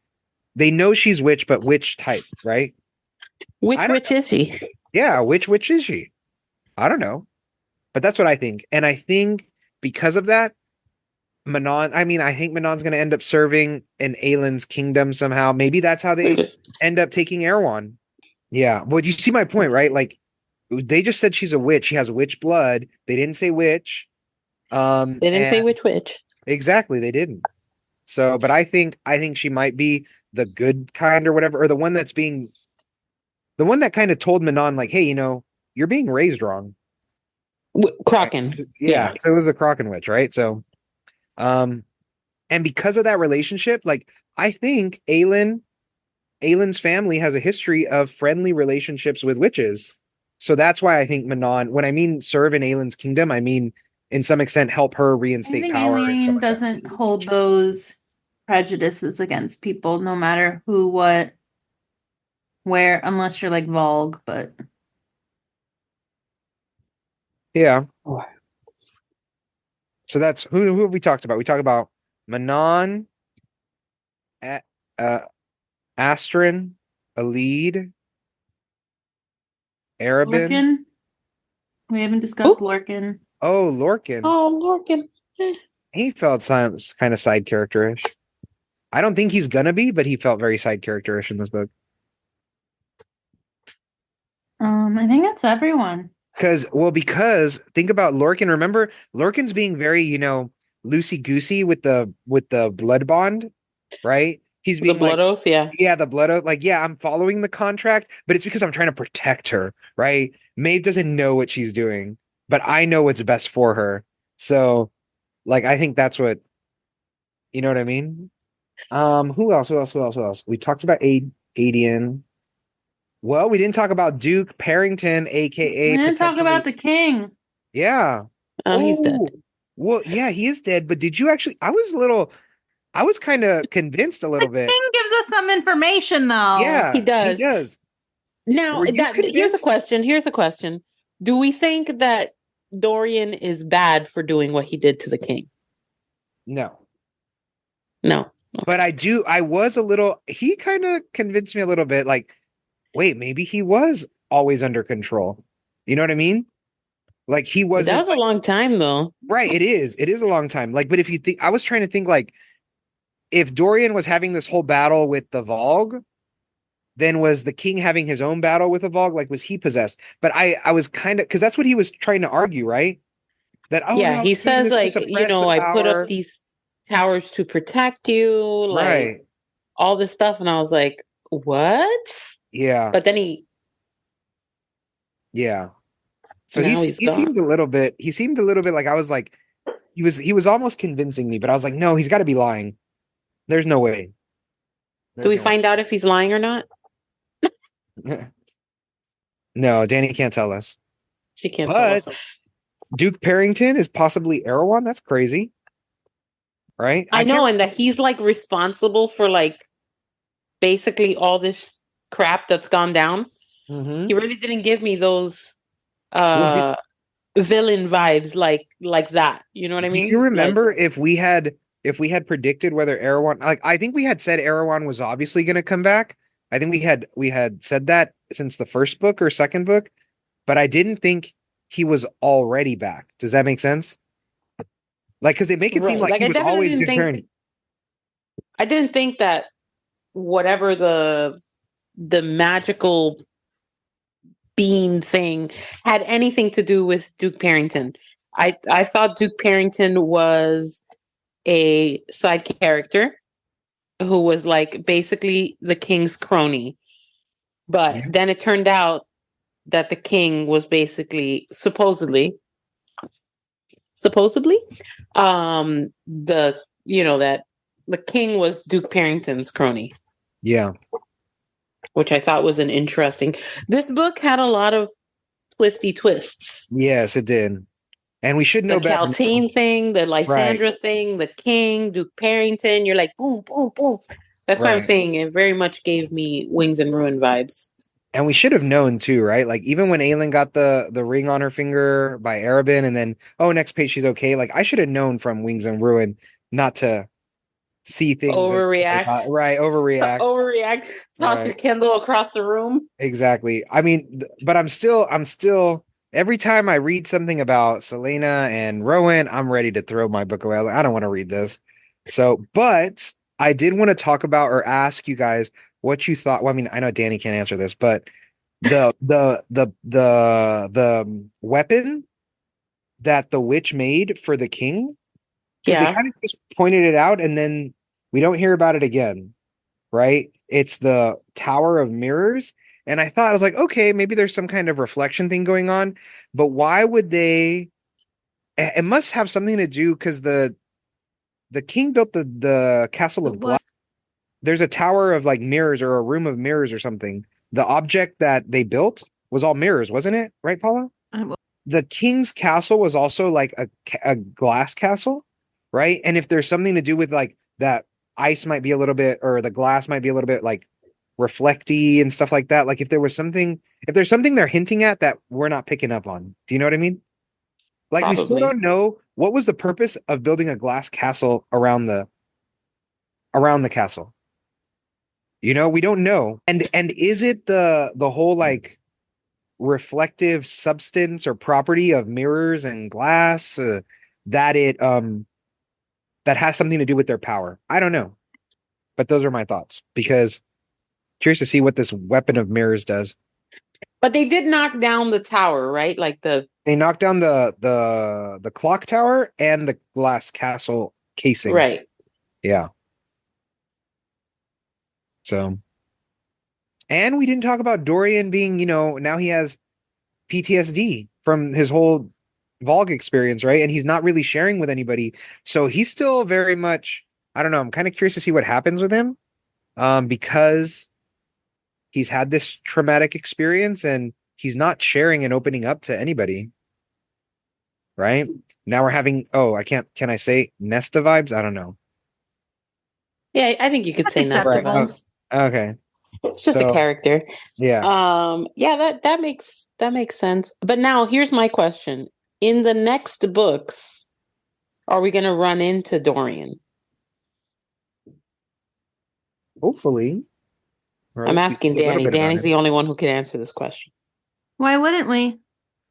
They know she's witch, but which type, right? Which witch is she? Yeah, which witch is she? I don't know. But that's what I think. And I think because of that, Manon. I mean, I think Manon's going to end up serving in Aelin's kingdom somehow. Maybe that's how they end up taking Erewhon. Yeah. Well, you see my point, right? Like, they just said she's a witch. She has witch blood. They didn't say witch. They didn't say And which. exactly, they didn't. So, but I think she might be the good kind or whatever, or the one that kind of told Manon, like, hey, you're being raised wrong. Right? Kraken. Yeah. Yeah. So it was the Kraken witch, right? So, um, and because of that relationship, like, I think Aelin's family has a history of friendly relationships with witches. So that's why I think Manon, when I mean serve in Aelin's kingdom, I mean in some extent help her I reinstate think power and stuff Aileen like that. doesn't hold those prejudices against people, no matter who, what, where, unless you're like Vogue, but Yeah. So that's who have we talked about? We talked about Manon, A- uh, Astrid, Alid, Arabin. Lorcan. We haven't discussed Lorcan. Oh, Lorcan. Oh, Lorcan. He felt some kind of side characterish. I don't think he's gonna be, but he felt very side characterish in this book. I think that's everyone. Because think about Lorcan. Remember, Lorcan's being very, loosey goosey with the blood bond, right? He's The being blood like, oath, yeah. yeah, the blood oath, like, yeah, I'm following the contract, but it's because I'm trying to protect her, right? Maeve doesn't know what she's doing, but I know what's best for her. So, like, I think that's what, you know what I mean? Who else? Who else? Who else? Who else? We talked about Adian. Well, we didn't talk about Duke Parrington, We aka didn't talk potentially. about the king. Yeah. Oh, he's dead. Well, yeah, he is dead. But did you actually? I was kind of convinced a little The bit. king gives us some information, though. Yeah, He does. he does. Now, Were you here's a convinced? question. Here's a question. Do we think that Dorian is bad for doing what he did to the king? No. No. But I was a little, he kind of convinced me a little bit like, wait, maybe he was always under control. You know what I mean? Like he But that wasn't was a long time, though. right. It is. It is a long time. Like, but if you think, I was trying to think like, if Dorian was having this whole battle with the Vogue, then was the king having his own battle with the Vogue? Like, was he possessed? But I was kind of, because that's what he was trying to argue, right? That, oh Yeah, no, he the king says, is to like, suppress the I put up power. these towers to protect you, like Right. all this stuff. And I was like, what? Yeah. But then Yeah. So now he's he gone. seemed a little bit like I was like he was almost convincing me, but I was like, no, he's got to be lying. There's no way. Do There's we no way. find out if he's lying or not? No, Danny can't tell us. She can't tell us. But Duke Parrington is possibly Erewhon. That's crazy, right? I know, can't. and that he's like responsible for like basically all this crap that's gone down. Mhm. He really didn't give me those Well, villain vibes like that. You know what I do mean? you Like, remember if we had predicted whether Erewhon, like I think we had said Erewhon was obviously going to come back. I think we had said that since the first book or second book, but I didn't think he was already back. Does that make sense? Like, because they make it seem right. like Like he I was definitely always didn't Duke think Parrington. I didn't think that whatever the magical bean thing had anything to do with Duke Parrington. I thought Duke Parrington was a side character who was like basically the king's crony. But Yeah. then it turned out that the king was basically supposedly the that the king was Duke Parrington's crony, Yeah. which I thought was an interesting. This book had a lot of twisty twists. Yes, it did. And we should The know better. Caltine thing, the Right. Lysandra thing, the king, Duke Parrington. You're like, boom, boom, boom. That's why I'm Right. saying it very much gave me Wings and Ruin vibes. And we should have known too, right? Like even when Aelin got the ring on her finger by Arabin, and then next page she's okay. Like I should have known from Wings and Ruin not to see things that they Overreact. thought, right, overreact. Overreact. Toss your Right. Kindle across the room. Exactly. I mean, but I'm still every time I read something about Selena and Rowan, I'm ready to throw my book away. I don't want to read this. So, but I did want to talk about or ask you guys what you thought. Well, I mean, I know Danny can't answer this, but the weapon that the witch made for the king, because they Yeah, kind of just pointed it out and then we don't hear about it again, right? It's the Tower of Mirrors. And I thought, I was like, okay, maybe there's some kind of reflection thing going on, but why would they? It must have something to do because the king built the castle of glass. What? There's a tower of like mirrors or a room of mirrors or something. The object that they built was all mirrors, wasn't it? Right, Paula? The king's castle was also like a glass castle, right? And if there's something to do with like that ice might be a little bit, or the glass might be a little bit like reflecty and stuff like that. Like if there was something, if there's something they're hinting at that we're not picking up on. Do you know what I mean? Like we still probably. don't know what was the purpose of building a glass castle around the castle. You know, we don't know. And is it the whole like reflective substance or property of mirrors and glass that it that has something to do with their power? I don't know. But those are my thoughts because curious to see what this weapon of mirrors does. But they did knock down the tower, right? Like They knocked down the clock tower and the glass castle casing. right. Yeah. So, and we didn't talk about Dorian being, you know, now he has PTSD from his whole Vogue experience, right? And he's not really sharing with anybody. So he's still very much, I don't know, I'm kind of curious to see what happens with him. Because he's had this traumatic experience and he's not sharing and opening up to anybody. Right? Now we're having, can I say Nesta vibes? I don't know. Yeah, I think you could That's say Nesta acceptable. vibes. Okay. It's just a So, character. yeah. Yeah, that makes sense. But now here's my question. In the next books, are we gonna run into Dorian? Hopefully. Or at I'm least we asking see a little Dani. bit about Dani's him. the only one who can answer this question. Why wouldn't we?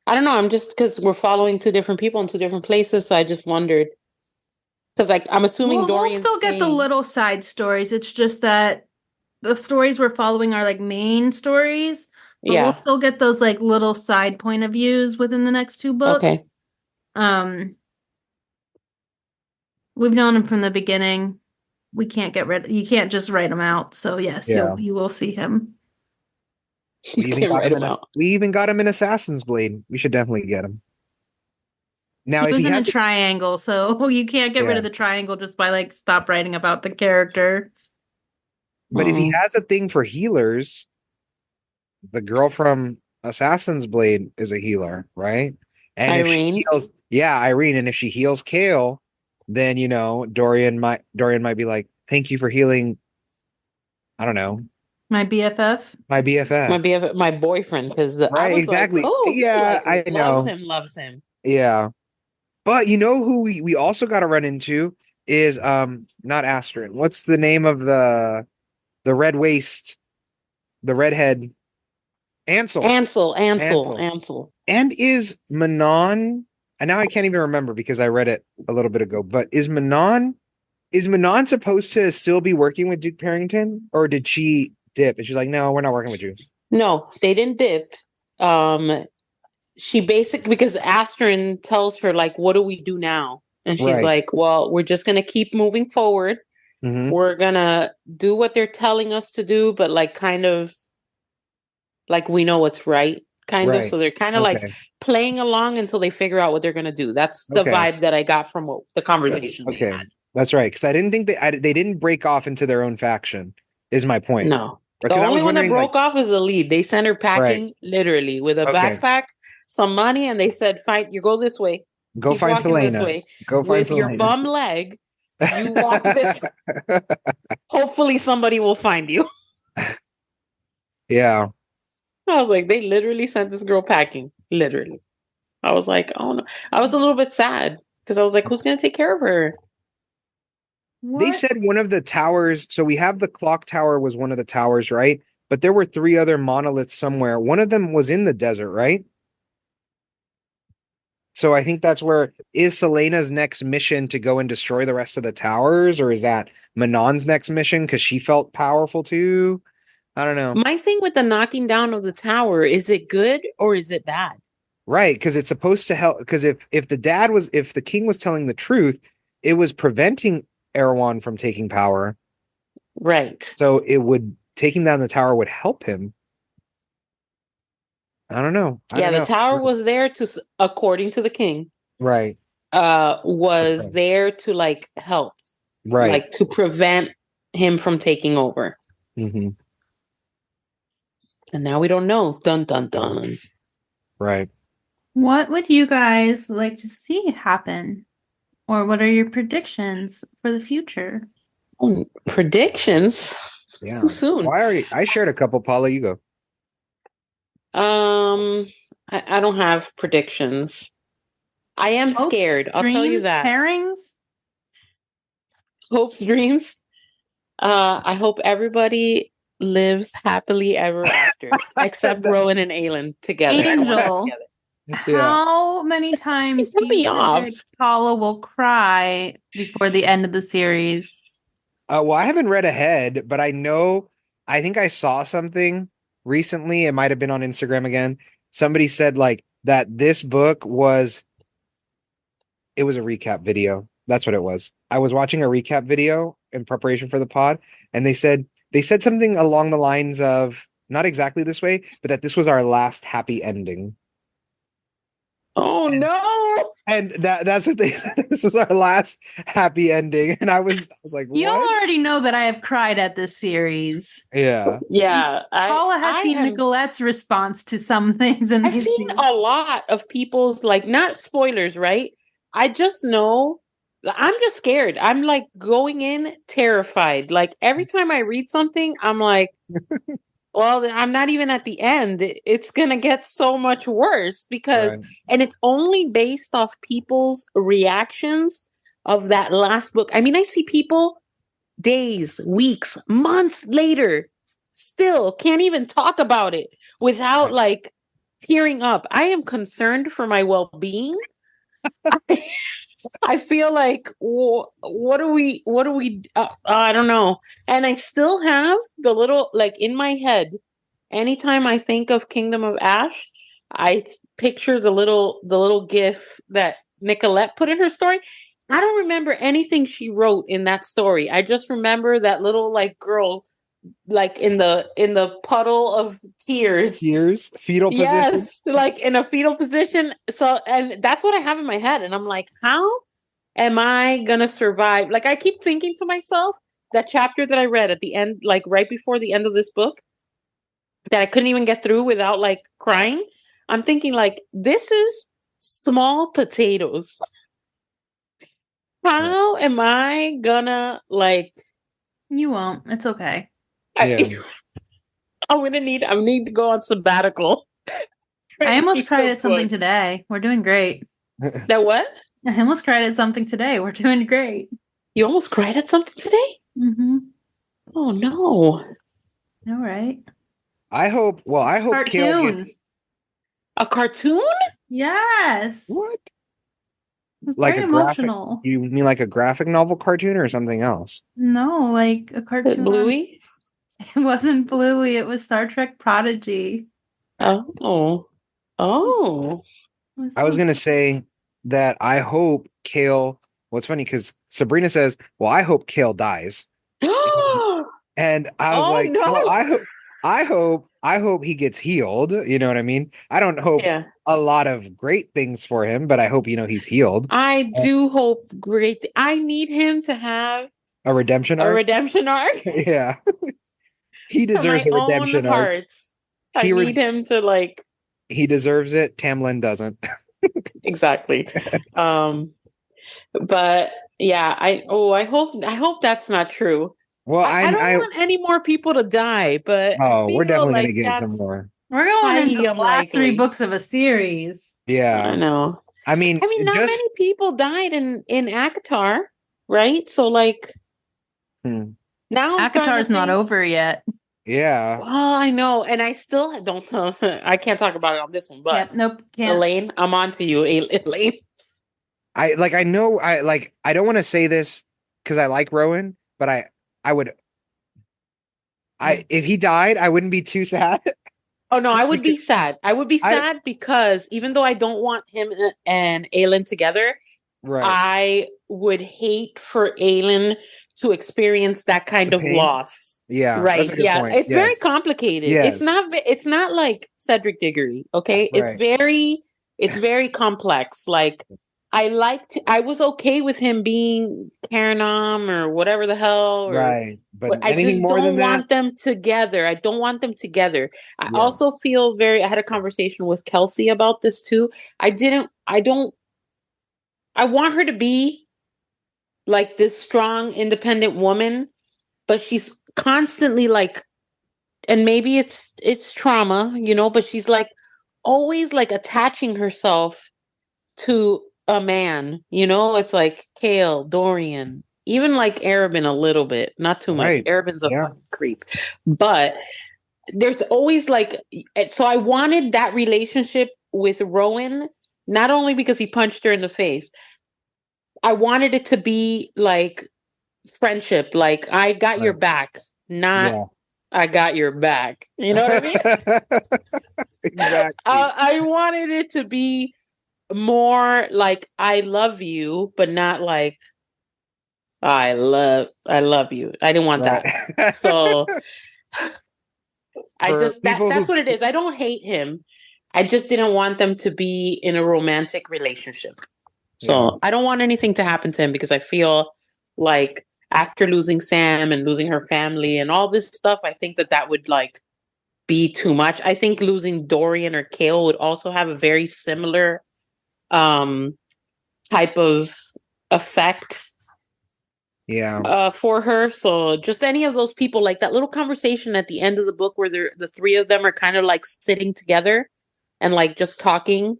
I don't know. I'm just because we're following two different people in two different places, so I just wondered. Because like I'm assuming Well, we'll Dorian's still get the staying. little side stories. It's just that the stories we're following are like main stories, but we'll Yeah. still get those like little side point of views within the next two Okay. books. Um, we've known him from the beginning. We can't get rid. You can't just write him out. So yes, Yeah. you will see him. You can't write him out. We even got him in Assassin's Blade. We should definitely get him. Now, He if was he in a has, triangle, so you can't get rid yeah, of the triangle just by like stop writing about the character. but if he has a thing for healers, the girl from Assassin's Blade is a healer, right? And if she Irene. heals, yeah, Irene, and if she heals Kale, then you know Dorian might be like, "Thank you for healing." I don't know, My BFF. my BFF, My boyfriend, because I right? was like, Exactly. oh, he Yeah, like I know. loves him. Yeah, but you know who we also got to run into is not Astrid. What's the name of the red waist, the redhead? Ansel. Ansel. Ansel. And is Manon, and now I can't even remember because I read it a little bit ago, but is Manon supposed to still be working with Duke Parrington, or did she dip? And she's like, no, we're not working with you. No, they didn't dip. She basically because Astrid tells her like, what do we do now? And she's Right. like, well, we're just gonna keep moving forward. Mm-hmm. We're gonna do what they're telling us to do, but like kind of like we know what's right, kind of. Right. So they're kind of Okay. like playing along until they figure out what they're gonna do. That's the Okay. vibe that I got from the conversation they Okay. had. That's right. Because I didn't think they didn't break off into their own faction, is my point. No. The Because I was only one that wondering, broke off is the lead. They sent her packing literally with a Okay. backpack, some money, and they said, "Fine, you go this way. Go Keep find walking this Selena. way Go find with your Selena. bum leg. You walk this. Hopefully, somebody will find you." Yeah. I was like, they literally sent this girl packing. Literally. I was like, oh no. I was a little bit sad because I was like, who's gonna take care of her? They What? said one of the towers, so we have the clock tower was one of the towers, right? But there were three other monoliths somewhere. One of them was in the desert, right? So I think that's where is Selena's next mission to go and destroy the rest of the towers, or is that Manon's next mission because she felt powerful too? I don't know. My thing with the knocking down of the tower, is it good or is it bad? Right, because it's supposed to help. Because if the king was telling the truth, it was preventing Erewhon from taking power. Right. So it would taking down the tower would help him. I don't know. I Yeah, don't the know. tower was there to, according to the king, Right. was Suppress. there to like help, Right. like to prevent him from taking over. Mm-hmm. And now we don't know. Dun dun dun. Right. What would you guys like to see happen? Or what are your predictions for the future? Oh, predictions? Yeah. Too soon. I shared a couple, Paula. You go. I don't have predictions. I am Hopes, scared. I'll tell you dreams, that. pairings? Hopes, dreams. I hope everybody lives happily ever after, except Rowan and Aelin together. I want them Angel, together. how many times Throw do me you off. predict Paula will cry before the end of the series? Well, I haven't read ahead, but I think I saw something recently. It might have been on Instagram again. Somebody said like that this book it was a recap video. That's what it was. I was watching a recap video in preparation for the pod, and they said something along the lines of not exactly this way, but that this was our last happy ending. Oh no! And that's what they said. This is our last happy ending. And I was like, You what? already know that I have cried at this series. Yeah. Yeah, Paula has seen Nicolette's response to some things in I've these seen scenes. a lot of people's, like, not spoilers, right? I just know I'm just scared. I'm like going in terrified. Like every time I read something, I'm like, well, I'm not even at the end. It's going to get so much worse because, Right. and it's only based off people's reactions of that last book. I mean, I see people days, weeks, months later still can't even talk about it without like tearing up. I am concerned for my well-being. I feel like what do we I don't know. And I still have the little, like, in my head, anytime I think of Kingdom of Ash, I picture the little gif that Nicolette put in her story. I don't remember anything she wrote in that story. I just remember that little like girl like in the puddle of tears. Fetal position. Yes, like in a fetal position. So, and that's what I have in my head. And I'm like, how am I gonna survive? Like, I keep thinking to myself, that chapter that I read at the end, like right before the end of this book, that I couldn't even get through without like crying. I'm thinking like, this is small potatoes. How am I gonna like? You won't. It's okay. Yeah. I need to go on sabbatical. I almost cried at something book. today. We're doing great. That what? I almost cried at something today. We're doing great. You almost cried at something today? Mm-hmm. Oh no. All right. I hope Kale Cartoon. gets A cartoon? Yes. what? It's Like very a graphic? emotional. You mean like a graphic novel cartoon or something else? No, like a cartoon. Bluey? It wasn't Bluey. It was Star Trek Prodigy. Oh. Oh. I was gonna say that I hope Kale. What's funny because Sabrina says, "Well, I hope Kale dies," and I was like, no. "Well, I hope he gets healed." You know what I mean? I don't hope Yeah. a lot of great things for him, but I hope he's healed. I do hope I need him to have A redemption a arc. redemption arc. Yeah, he deserves For my a redemption own arc. heart. I need him to like. He deserves it. Tamlin doesn't. Exactly. But yeah, I hope that's not true. Well, I don't want any more people to die, but I we're feel definitely like gonna get some that's more. We're going into highly the last 3 unlikely. books of a series. Yeah, I know. I mean, not many people died in ACOTAR, right? So like, now I'm starting to ACOTAR's not think, over yet. Yeah. Oh, I know. And I still don't I can't talk about it on this one, but Yep. Nope. Can't. Elaine, I'm on to you, Elaine. I know I don't want to say this because I like Rowan, but I would I if he died, I wouldn't be too sad. Oh no, I would Because be sad. I would be I sad because even though I don't want him and Aelin together, right. I would hate for Aelin to experience that The kind of pain. loss. Yeah, that's Right. a good Yeah. point. It's very Yes. complicated. Yes. It's not like Cedric Diggory, okay? Right. It's very complex. Like I was okay with him being Karanom or whatever the hell, or Right. But but I anything just more than don't that? want them together. I don't want them together. I Yeah. also feel I had a conversation with Kelsey about this too. I don't, I want her to be like this strong, independent woman, but she's constantly like, and maybe it's trauma, but she's like always like attaching herself to a man, it's like Kale, Dorian, even like Arabin a little bit, not too much. Right. Arabin's a Yeah. fucking creep. But there's always like, so I wanted that relationship with Rowan, not only because he punched her in the face. I wanted it to be like friendship, like I got your Right. back, not Yeah. I got your back. You know what I mean? Exactly. I wanted it to be more like I love you, but not like I love you. I didn't want Right. that. So I For just people that's who what it is. I don't hate him. I just didn't want them to be in a romantic relationship. yeah. So I don't want anything to happen to him because I feel like after losing Sam and losing her family and all this stuff, I think that would like be too much. I think losing Dorian or Kale would also have a very similar um type of effect Yeah. for her. So just any of those people, like that little conversation at the end of the book where the three of them are kind of like sitting together and like just talking,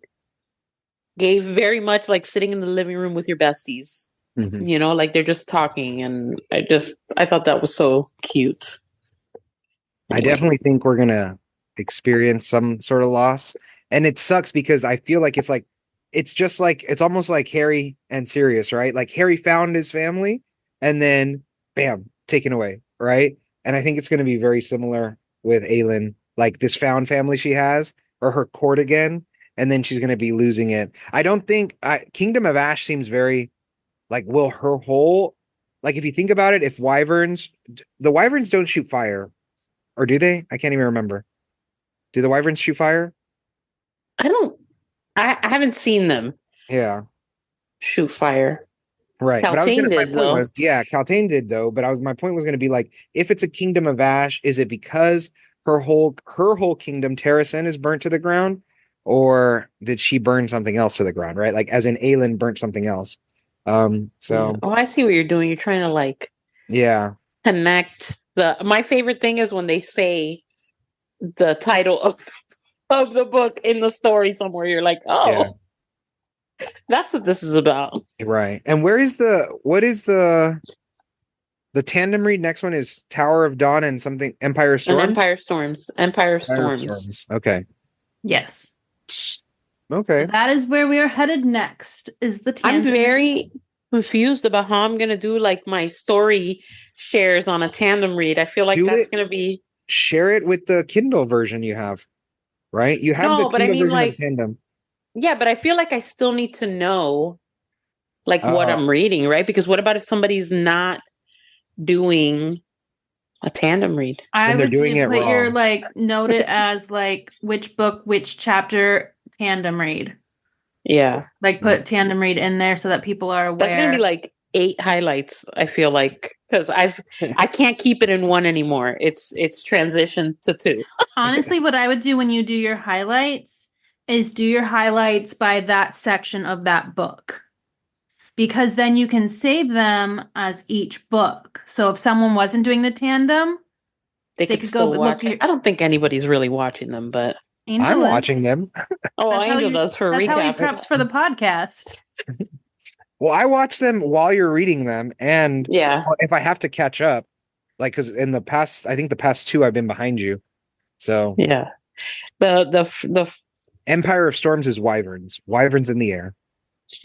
gave very much like sitting in the living room with your besties. Mhm. Like they're just talking, and I thought that was so cute. I Anyway, definitely think we're gonna experience some sort of loss. And it sucks because I feel like it's almost like Harry and Sirius, right? Like Harry found his family and then bam, taken away, right? And I think it's gonna be very similar with Aelin, like this found family she has, or her court again, and then she's gonna be losing it. I don't think Kingdom of Ash seems very like will her whole like if you think about it, if the wyverns don't shoot fire, or do they? I can't even remember. Do the wyverns shoot fire? I don't. I haven't seen them Yeah, shoot fire. right. But Palpatine my did point though. was, yeah, Caltaine did though. But my point was gonna be like, if it's a Kingdom of Ash, is it because her whole kingdom, Terrasen, is burnt to the ground, or did she burn something else to the ground? Right, like as in Aelin burnt something else. Yeah. So Oh, I see what you're doing. You're trying to like yeah, connect the. My favorite thing is when they say the title of the book in the story somewhere. You're like, yeah, oh, that's what this is about. right. And what is the tandem read? Next one is Tower of Dawn and something Empire And Storm. Empire Storms. Empire Empire Storms. Okay. Yes. Okay. That is where we are headed next. Is the I'm tandem. very confused about how I'm gonna do like my story shares on a tandem read. I feel like Do that's it. gonna be Share it with the Kindle version you have, right? You have the no, but I Kindle mean version of like Tandem. yeah, but I feel like I still need to know like what Uh, I'm reading, right? Because what about if somebody's not doing a tandem read? I and they're would doing it put your wrong. like note it as like which book, which chapter tandem read. Yeah. Like put tandem read in there so that people are That's gonna be aware. like 8 highlights, I feel like, because I can't keep it in one anymore. It's transitioned to 2. Honestly, what I would do when you do your highlights is do your highlights by that section of that book. Because then you can save them as each book. So if someone wasn't doing the tandem, They they could could go still look watch. for your I don't think anybody's really watching them, but I'm Angel is. watching them. oh, That's how Angel you does for that's how he recaps. preps for the podcast. Well, I watch them while you're reading them, and Yeah. if I have to catch up, like because in the past, I think the past two I've been behind you. So Yeah. The Empire of Storms is Wyverns. Wyverns in the air.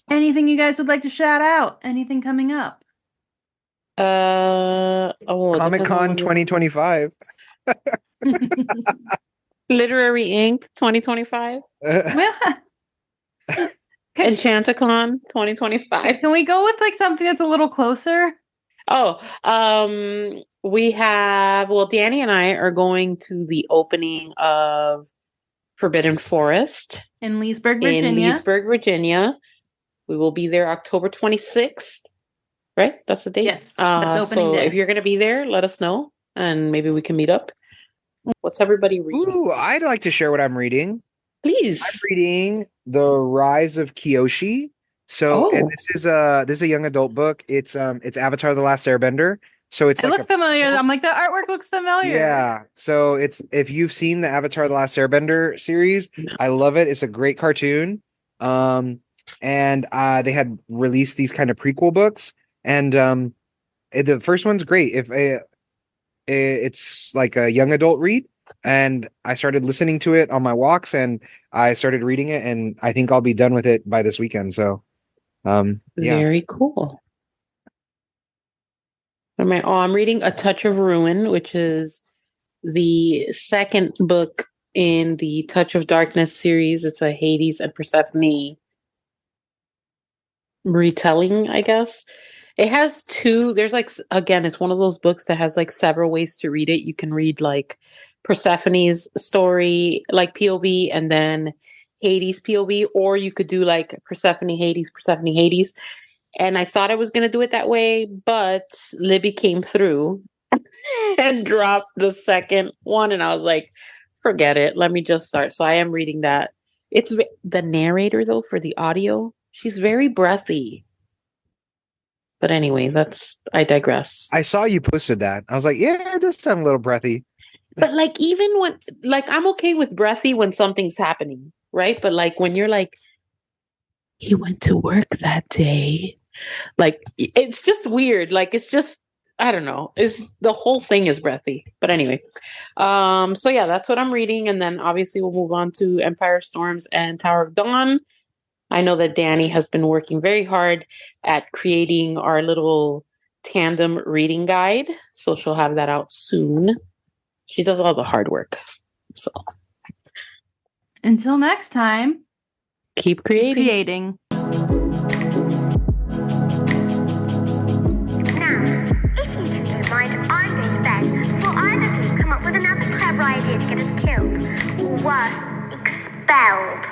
Anything you guys would like to shout out? Anything coming up? it Comic depends on Con when 2025. Literary Inc. 2025. Enchanticon 2025. Can we go with like something that's a little closer? Oh, we have, well, Dani and I are going to the opening of Forbidden Forest In Leesburg, in Virginia. Leesburg, Virginia. We will be there October 26th, right? That's the date. Yes, that's opening so day. if you're going to be there, let us know and maybe we can meet up. What's everybody reading? Ooh, I'd like to share what I'm reading. Please. I'm reading The Rise of Kyoshi. So, and this is a young adult book. It's Avatar: The Last Airbender. So it's It like looks familiar. I'm like, the artwork looks familiar. yeah. So it's if you've seen the Avatar: The Last Airbender series, No. I love it. It's a great cartoon. And they had released these kind of prequel books, and the first one's great. If it's like a young adult read, and I started listening to it on my walks, and I started reading it, and I think I'll be done with it by this weekend. So, yeah. Very cool. I'm reading A Touch of Ruin, which is the second book in the Touch of Darkness series. It's a Hades and Persephone retelling, I guess. It has two, there's like, again, it's one of those books that has like several ways to read it. You can read like Persephone's story, like POV, and then Hades POV, or you could do like Persephone, Hades. And I thought I was going to do it that way, but Libby came through and dropped the second one. And I was like, forget it. Let me just start. So I am reading that. It's the narrator, though, for the audio. She's very breathy. But anyway, I digress. I saw you posted that. I was like, yeah, it does sound a little breathy. But like, even when, like, I'm okay with breathy when something's happening, right? But like, when you're like, he went to work that day. Like, it's just weird. Like, it's just, I don't know. The whole thing is breathy. But anyway. So yeah, that's what I'm reading. And then obviously we'll move on to Empire Storms and Tower of Dawn. I know that Dani has been working very hard at creating our little tandem reading guide. So she'll have that out soon. She does all the hard work. So until next time, keep creating. Now, if you two don't mind, I'm going to bed before either of you come up with another clever idea to get us killed, or worse, expelled.